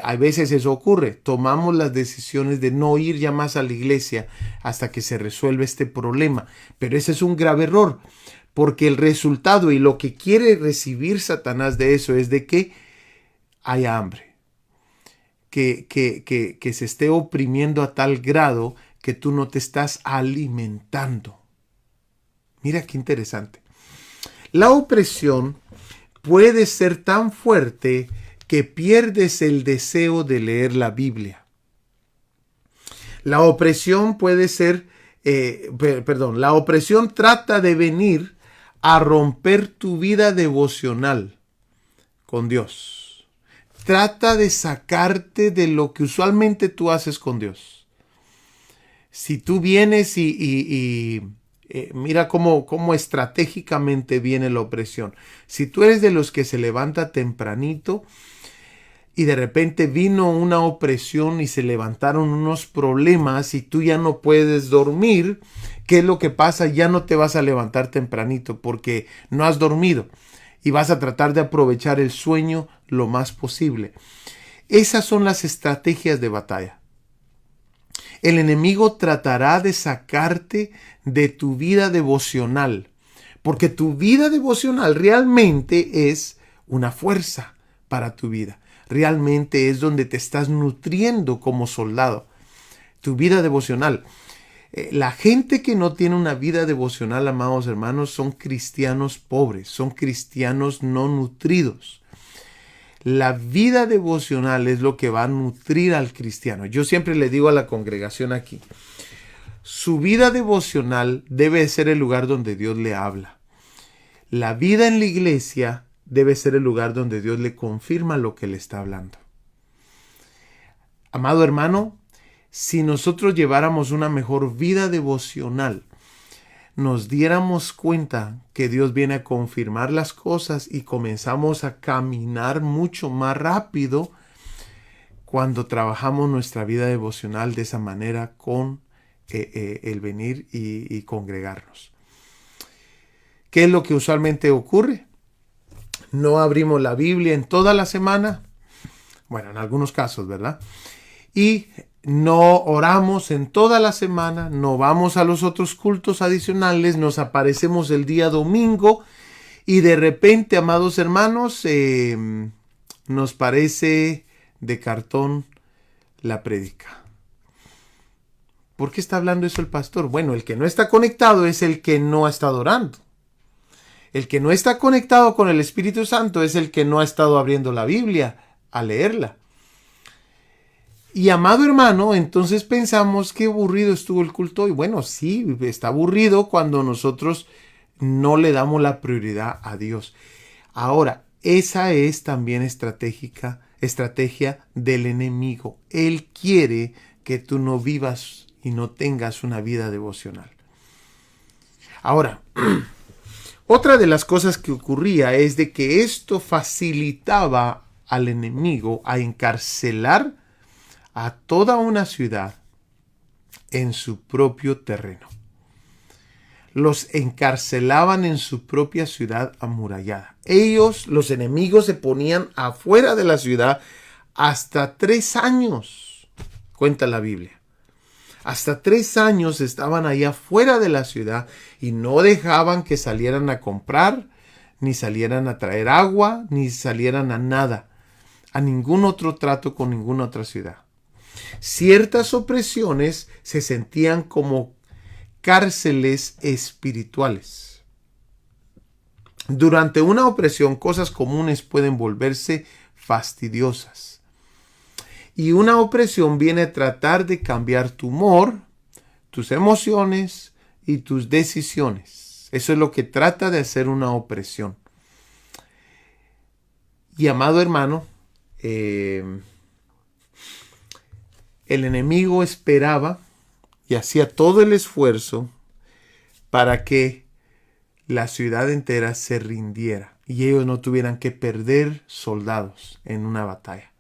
a veces eso ocurre, tomamos las decisiones de no ir ya más a la iglesia hasta que se resuelve este problema. Pero ese es un grave error. Porque el resultado y lo que quiere recibir Satanás de eso es de que haya hambre. Que se esté oprimiendo a tal grado que tú no te estás alimentando. Mira qué interesante. La opresión puede ser tan fuerte que pierdes el deseo de leer la Biblia. La opresión puede ser, la opresión trata de venir a romper tu vida devocional con Dios. Trata de sacarte de lo que usualmente tú haces con Dios. Si tú vienes y mira cómo estratégicamente viene la opresión. Si tú eres de los que se levanta tempranito y de repente vino una opresión y se levantaron unos problemas y tú ya no puedes dormir, ¿qué es lo que pasa? Ya no te vas a levantar tempranito porque no has dormido y vas a tratar de aprovechar el sueño lo más posible. Esas son las estrategias de batalla. El enemigo tratará de sacarte de tu vida devocional, porque tu vida devocional realmente es una fuerza para tu vida. Realmente es donde te estás nutriendo como soldado. Tu vida devocional. La gente que no tiene una vida devocional, amados hermanos, son cristianos pobres, son cristianos no nutridos. La vida devocional es lo que va a nutrir al cristiano. Yo siempre le digo a la congregación aquí, su vida devocional debe ser el lugar donde Dios le habla. La vida en la iglesia debe ser el lugar donde Dios le confirma lo que le está hablando. Amado hermano, si nosotros lleváramos una mejor vida devocional, nos diéramos cuenta que Dios viene a confirmar las cosas y comenzamos a caminar mucho más rápido cuando trabajamos nuestra vida devocional de esa manera con el venir y congregarnos. ¿Qué es lo que usualmente ocurre? No abrimos la Biblia en toda la semana, bueno, en algunos casos, ¿verdad? Y no oramos en toda la semana, no vamos a los otros cultos adicionales, nos aparecemos el día domingo y de repente, amados hermanos, nos parece de cartón la prédica. ¿Por qué está hablando eso el pastor? Bueno, el que no está conectado es el que no ha estado orando. El que no está conectado con el Espíritu Santo es el que no ha estado abriendo la Biblia a leerla. Y amado hermano, entonces pensamos qué aburrido estuvo el culto. Y bueno, sí, está aburrido cuando nosotros no le damos la prioridad a Dios. Ahora, esa es también estrategia del enemigo. Él quiere que tú no vivas y no tengas una vida devocional. Ahora, otra de las cosas que ocurría es de que esto facilitaba al enemigo a encarcelar a toda una ciudad en su propio terreno. Los encarcelaban en su propia ciudad amurallada. Ellos, los enemigos, se ponían afuera de la ciudad hasta 3 años, cuenta la Biblia. Hasta 3 años estaban allá fuera de la ciudad y no dejaban que salieran a comprar, ni salieran a traer agua, ni salieran a nada, a ningún otro trato con ninguna otra ciudad. Ciertas opresiones se sentían como cárceles espirituales. Durante una opresión, cosas comunes pueden volverse fastidiosas. Y una opresión viene a tratar de cambiar tu humor, tus emociones y tus decisiones. Eso es lo que trata de hacer una opresión. Y amado hermano, el enemigo esperaba y hacía todo el esfuerzo para que la ciudad entera se rindiera y ellos no tuvieran que perder soldados en una batalla.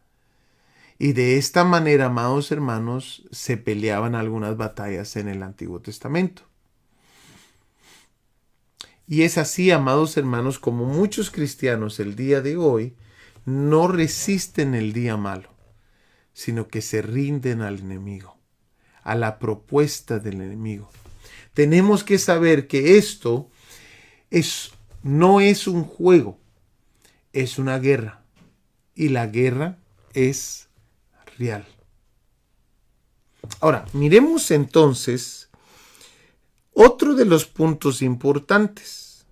Y de esta manera, amados hermanos, se peleaban algunas batallas en el Antiguo Testamento. Y es así, amados hermanos, como muchos cristianos el día de hoy no resisten el día malo, sino que se rinden al enemigo, a la propuesta del enemigo. Tenemos que saber que esto no es un juego, es una guerra. Y la guerra es real. Ahora, miremos entonces otro de los puntos importantes.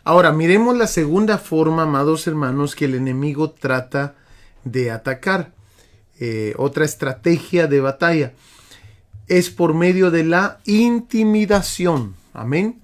Ahora, miremos la segunda forma, amados hermanos, que el enemigo trata de atacar. Otra estrategia de batalla es por medio de la intimidación. Amén.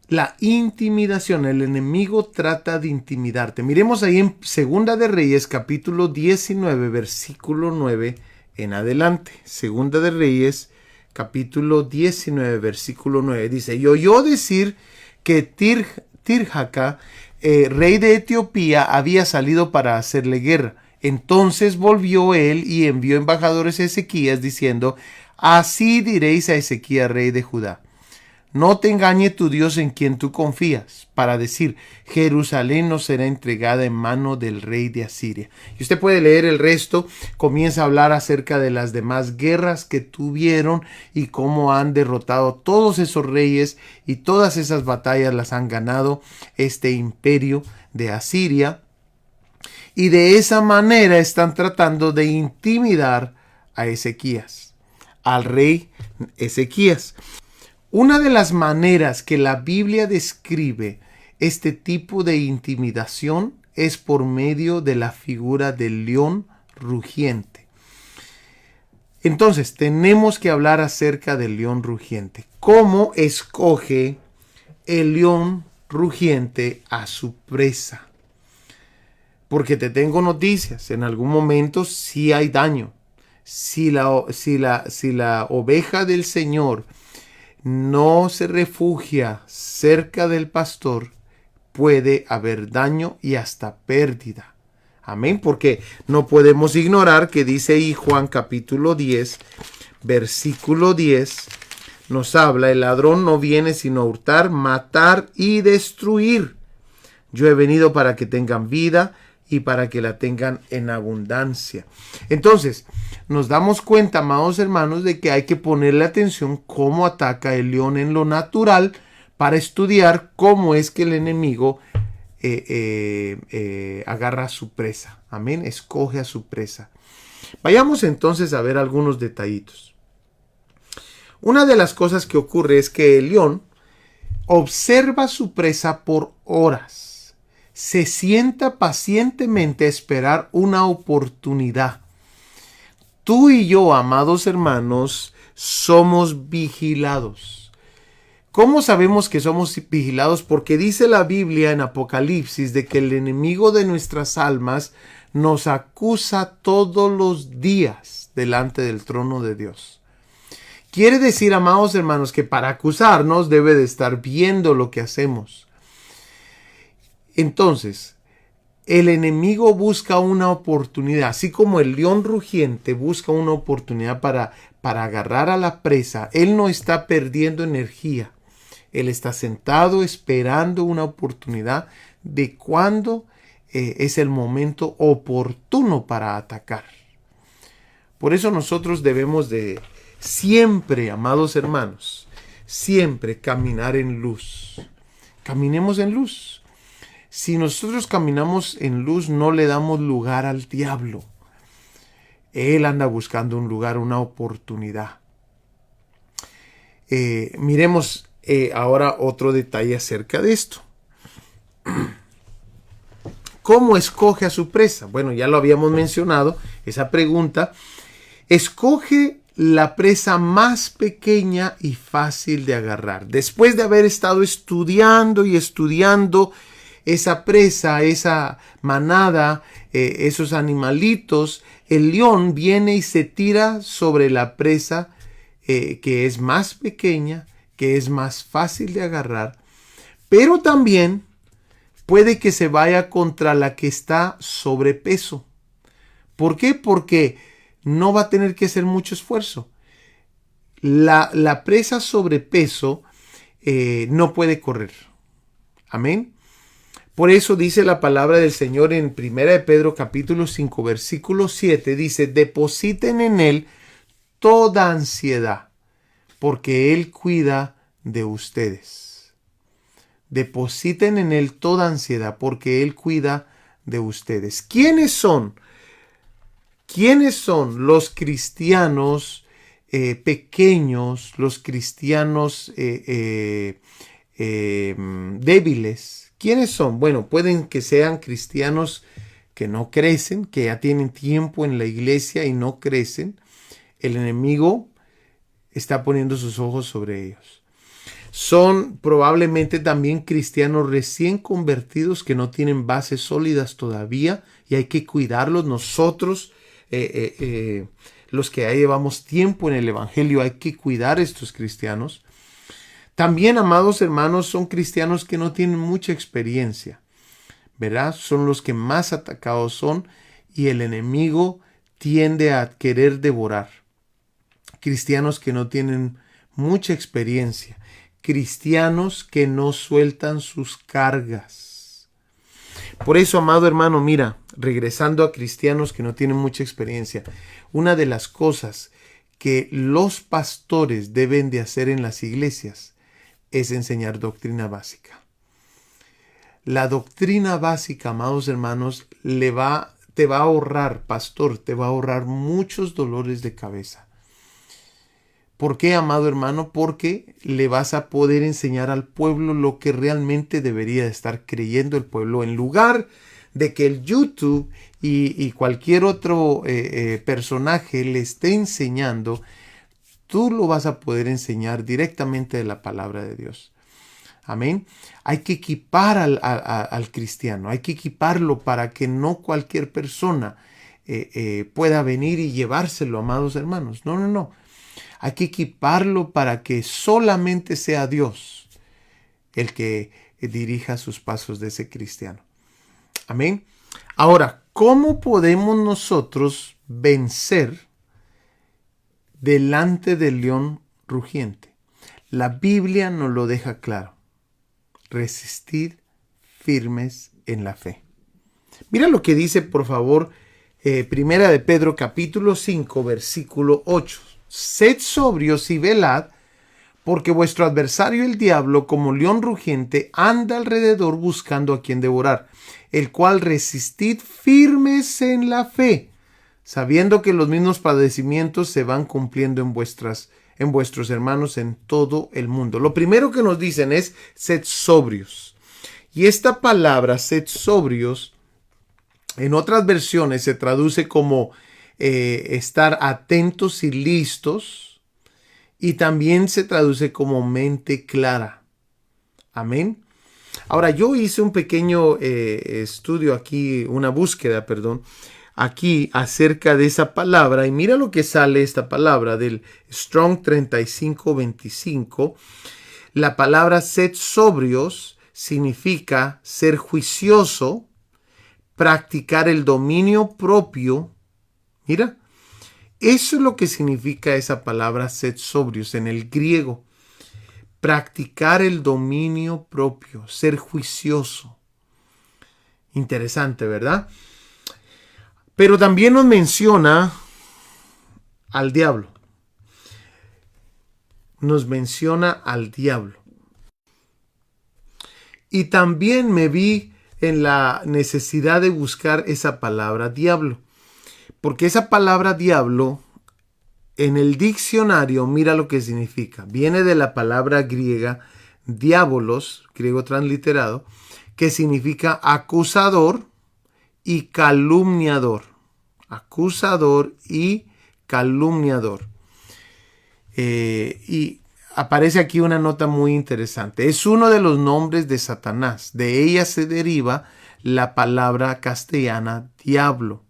La intimidación, el enemigo trata de intimidarte. Miremos ahí en Segunda de Reyes, capítulo 19, versículo 9 en adelante. Segunda de Reyes, capítulo 19, versículo 9. Dice, y oyó decir que Tirhaka, rey de Etiopía, había salido para hacerle guerra. Entonces volvió él y envió embajadores a Ezequías diciendo, así diréis a Ezequías, rey de Judá, no te engañe tu Dios en quien tú confías, para decir, Jerusalén no será entregada en mano del rey de Asiria. Y usted puede leer el resto, comienza a hablar acerca de las demás guerras que tuvieron y cómo han derrotado todos esos reyes y todas esas batallas las han ganado este imperio de Asiria. Y de esa manera están tratando de intimidar a Ezequías, al rey Ezequías. Una de las maneras que la Biblia describe este tipo de intimidación es por medio de la figura del león rugiente. Entonces, tenemos que hablar acerca del león rugiente. ¿Cómo escoge el león rugiente a su presa? Porque te tengo noticias, en algún momento sí hay daño. Si la oveja del Señor no se refugia cerca del pastor, puede haber daño y hasta pérdida. Amén, porque no podemos ignorar que dice ahí Juan capítulo 10, versículo 10, nos habla, el ladrón no viene sino a hurtar, matar y destruir. Yo he venido para que tengan vida y para que la tengan en abundancia. Entonces, nos damos cuenta, amados hermanos, de que hay que ponerle atención cómo ataca el león en lo natural para estudiar cómo es que el enemigo agarra a su presa. Amén, escoge a su presa. Vayamos entonces a ver algunos detallitos. Una de las cosas que ocurre es que el león observa a su presa por horas. Se sienta pacientemente a esperar una oportunidad. tú y yo, amados hermanos, somos vigilados. ¿Cómo sabemos que somos vigilados? Porque dice la Biblia en Apocalipsis de que el enemigo de nuestras almas nos acusa todos los días delante del trono de Dios. Quiere decir, amados hermanos, que para acusarnos debe de estar viendo lo que hacemos. Entonces, el enemigo busca una oportunidad, así como el león rugiente busca una oportunidad para agarrar a la presa. Él no está perdiendo energía. Él está sentado esperando una oportunidad de cuándo es el momento oportuno para atacar. Por eso nosotros debemos de siempre, amados hermanos, siempre caminar en luz. Caminemos en luz. Si nosotros caminamos en luz, no le damos lugar al diablo. Él anda buscando un lugar, una oportunidad. Miremos ahora otro detalle acerca de esto. ¿Cómo escoge a su presa? Bueno, ya lo habíamos mencionado, esa pregunta. Escoge la presa más pequeña y fácil de agarrar. Después de haber estado estudiando y estudiando esa presa, esa manada, esos animalitos, el león viene y se tira sobre la presa que es más pequeña, que es más fácil de agarrar, pero también puede que se vaya contra la que está sobrepeso. ¿Por qué? Porque no va a tener que hacer mucho esfuerzo. La presa sobrepeso no puede correr. Amén. Por eso dice la palabra del Señor en 1 de Pedro capítulo 5 versículo 7, dice: depositen en Él toda ansiedad, porque Él cuida de ustedes. Depositen en Él toda ansiedad, porque Él cuida de ustedes. ¿Quiénes son? ¿Quiénes son los cristianos pequeños, los cristianos débiles? ¿Quiénes son? Bueno, pueden que sean cristianos que no crecen, que ya tienen tiempo en la iglesia y no crecen. El enemigo está poniendo sus ojos sobre ellos. Son probablemente también cristianos recién convertidos que no tienen bases sólidas todavía y hay que cuidarlos. Nosotros, los que ya llevamos tiempo en el evangelio, hay que cuidar a estos cristianos. También, amados hermanos, son cristianos que no tienen mucha experiencia, ¿verdad? Son los que más atacados son y el enemigo tiende a querer devorar. Cristianos que no tienen mucha experiencia, cristianos que no sueltan sus cargas. Por eso, amado hermano, mira, regresando a cristianos que no tienen mucha experiencia, una de las cosas que los pastores deben de hacer en las iglesias es enseñar doctrina básica. La doctrina básica, amados hermanos, te va a ahorrar, pastor, te va a ahorrar muchos dolores de cabeza. ¿Por qué, amado hermano? Porque le vas a poder enseñar al pueblo lo que realmente debería estar creyendo el pueblo, en lugar de que el YouTube y cualquier otro personaje le esté enseñando. Tú lo vas a poder enseñar directamente de la palabra de Dios. Amén. Hay que equipar al cristiano, hay que equiparlo para que no cualquier persona pueda venir y llevárselo, amados hermanos. No. Hay que equiparlo para que solamente sea Dios el que dirija sus pasos de ese cristiano. Amén. Ahora, ¿cómo podemos nosotros vencer delante del león rugiente? La Biblia nos lo deja claro. Resistid firmes en la fe. Mira lo que dice, por favor, 1 de Pedro capítulo 5 versículo 8. Sed sobrios y velad, porque vuestro adversario el diablo, como león rugiente, anda alrededor buscando a quien devorar, el cual resistid firmes en la fe, sabiendo que los mismos padecimientos se van cumpliendo en vuestros hermanos en todo el mundo. Lo primero que nos dicen es, sed sobrios. Y esta palabra, sed sobrios, en otras versiones se traduce como estar atentos y listos, y también se traduce como mente clara. Amén. Ahora, yo hice un pequeño estudio aquí, una búsqueda, perdón, aquí acerca de esa palabra, y mira lo que sale esta palabra del Strong 3525. La palabra sed sobrios significa ser juicioso, practicar el dominio propio. Mira, eso es lo que significa esa palabra sed sobrios en el griego. Practicar el dominio propio, ser juicioso. Interesante, ¿verdad? Pero también nos menciona al diablo. Nos menciona al diablo. Y también me vi en la necesidad de buscar esa palabra diablo. Porque esa palabra diablo, en el diccionario, mira lo que significa. Viene de la palabra griega diabolos, griego transliterado, que significa acusador y calumniador. Acusador y calumniador. Y aparece aquí una nota muy interesante. Es uno de los nombres de Satanás. De ella se deriva la palabra castellana diablo.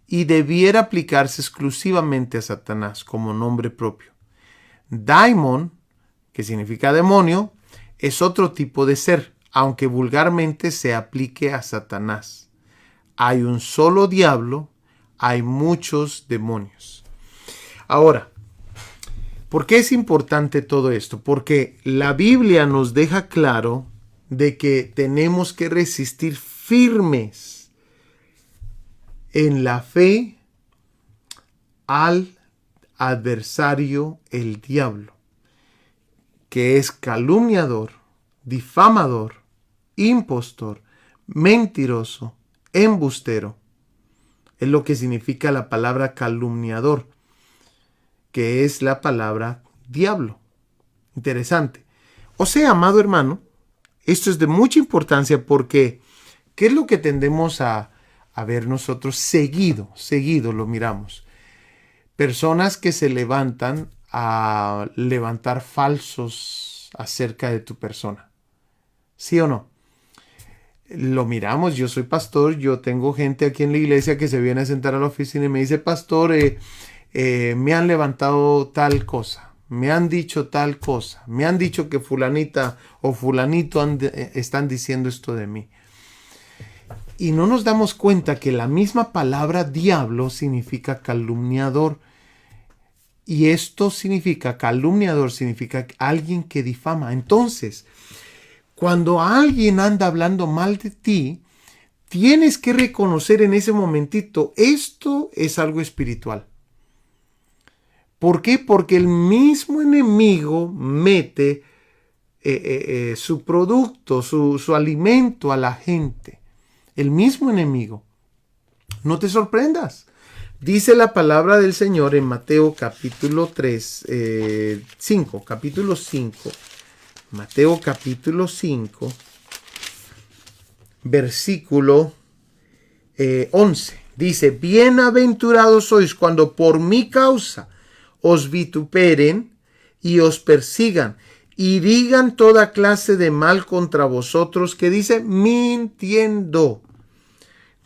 Y debiera aplicarse exclusivamente a Satanás como nombre propio. Daimon, que significa demonio, es otro tipo de ser, aunque vulgarmente se aplique a Satanás. Hay un solo diablo, hay muchos demonios. Ahora, ¿por qué es importante todo esto? Porque la Biblia nos deja claro de que tenemos que resistir firmes en la fe al adversario, el diablo, que es calumniador, difamador, impostor, mentiroso, embustero. Es lo que significa la palabra calumniador, que es la palabra diablo. Interesante. O sea, amado hermano, esto es de mucha importancia porque ¿qué es lo que tendemos a ver nosotros? Seguido lo miramos. Personas que se levantan a levantar falsos acerca de tu persona. ¿Sí o no? Lo miramos. Yo soy pastor, yo tengo gente aquí en la iglesia que se viene a sentar a la oficina y me dice, pastor, me han levantado tal cosa, me han dicho tal cosa, me han dicho que fulanita o fulanito están diciendo esto de mí. Y no nos damos cuenta que la misma palabra diablo significa calumniador. Y esto significa, calumniador significa alguien que difama. Entonces, cuando alguien anda hablando mal de ti, tienes que reconocer en ese momentito, esto es algo espiritual. ¿Por qué? Porque el mismo enemigo mete su producto, su alimento a la gente. El mismo enemigo. No te sorprendas. Dice la palabra del Señor en Mateo capítulo 5. Mateo capítulo 5, versículo 11. Dice, bienaventurados sois cuando por mi causa os vituperen y os persigan y digan toda clase de mal contra vosotros, que dice, mintiendo.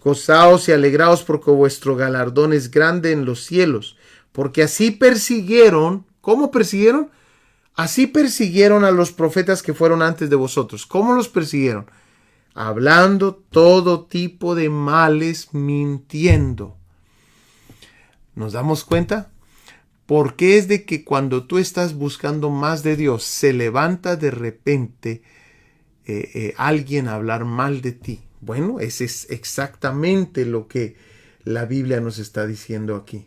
Gozaos y alegraos porque vuestro galardón es grande en los cielos, porque así persiguieron. ¿Cómo persiguieron? Así persiguieron a los profetas que fueron antes de vosotros. ¿Cómo los persiguieron? Hablando todo tipo de males, mintiendo. ¿Nos damos cuenta? Porque es de que cuando tú estás buscando más de Dios, se levanta de repente alguien a hablar mal de ti. Bueno, ese es exactamente lo que la Biblia nos está diciendo aquí.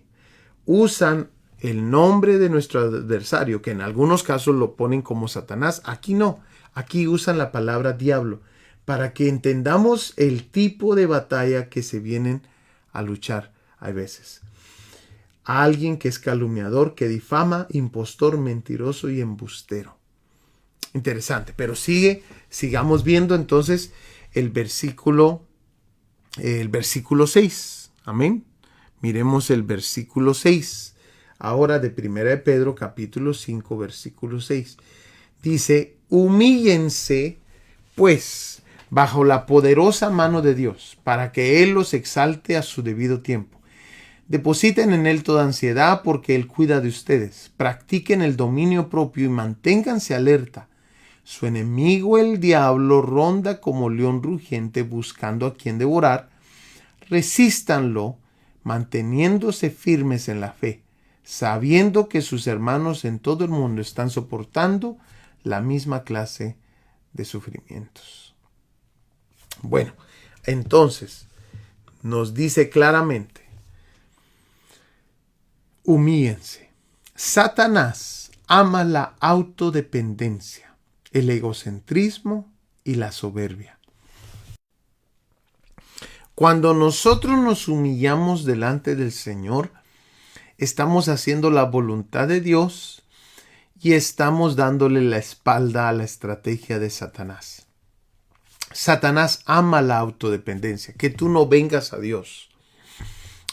Usan el nombre de nuestro adversario, que en algunos casos lo ponen como Satanás. Aquí no, aquí usan la palabra diablo, para que entendamos el tipo de batalla que se vienen a luchar a veces. Alguien que es calumniador, que difama, impostor, mentiroso y embustero. Interesante, pero sigamos viendo entonces el versículo 6. Amén. Miremos el versículo 6. Ahora de 1 de Pedro capítulo 5 versículo 6. Dice, humíllense pues bajo la poderosa mano de Dios, para que Él los exalte a su debido tiempo. Depositen en Él toda ansiedad porque Él cuida de ustedes. Practiquen el dominio propio y manténganse alerta. Su enemigo el diablo ronda como león rugiente buscando a quien devorar. Resístanlo manteniéndose firmes en la fe, sabiendo que sus hermanos en todo el mundo están soportando la misma clase de sufrimientos. Bueno, entonces nos dice claramente, humíllense. Satanás ama la autodependencia, el egocentrismo y la soberbia. Cuando nosotros nos humillamos delante del Señor, estamos haciendo la voluntad de Dios y estamos dándole la espalda a la estrategia de Satanás. Satanás ama la autodependencia, que tú no vengas a Dios.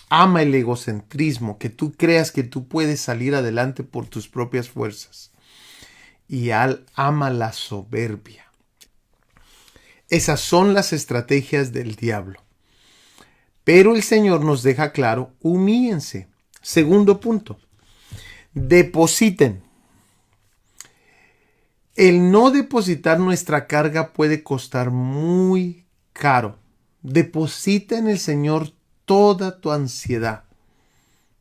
Ama el egocentrismo, que tú creas que tú puedes salir adelante por tus propias fuerzas. Y ama la soberbia. Esas son las estrategias del diablo. Pero el Señor nos deja claro, humíllense. Segundo punto, depositen. El no depositar nuestra carga puede costar muy caro. Deposita en el Señor toda tu ansiedad,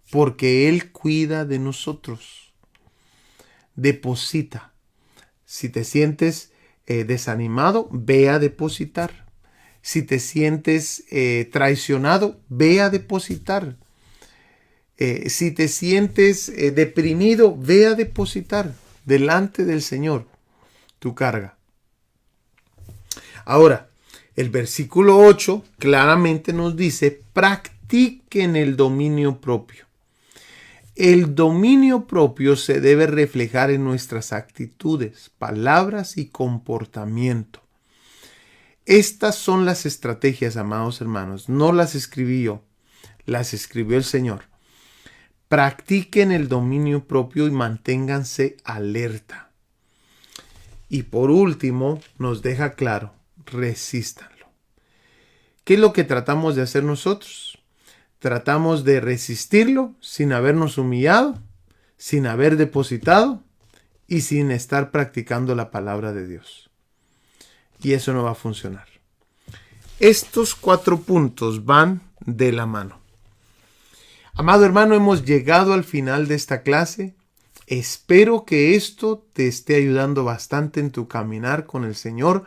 porque Él cuida de nosotros. Deposita. Si te sientes desanimado, ve a depositar. Si te sientes traicionado, ve a depositar. Si te sientes deprimido, ve a depositar delante del Señor tu carga. Ahora, el versículo 8 claramente nos dice, practiquen el dominio propio. El dominio propio se debe reflejar en nuestras actitudes, palabras y comportamiento. Estas son las estrategias, amados hermanos. No las escribí yo, las escribió el Señor. Practiquen el dominio propio y manténganse alerta. Y por último, nos deja claro, resístanlo. ¿Qué es lo que tratamos de hacer nosotros? Tratamos de resistirlo sin habernos humillado, sin haber depositado y sin estar practicando la palabra de Dios. Y eso no va a funcionar. Estos 4 puntos van de la mano. Amado hermano, hemos llegado al final de esta clase. Espero que esto te esté ayudando bastante en tu caminar con el Señor.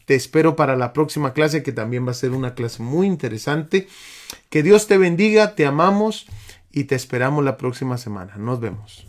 Te espero para la próxima clase, que también va a ser una clase muy interesante. Que Dios te bendiga, te amamos y te esperamos la próxima semana. Nos vemos.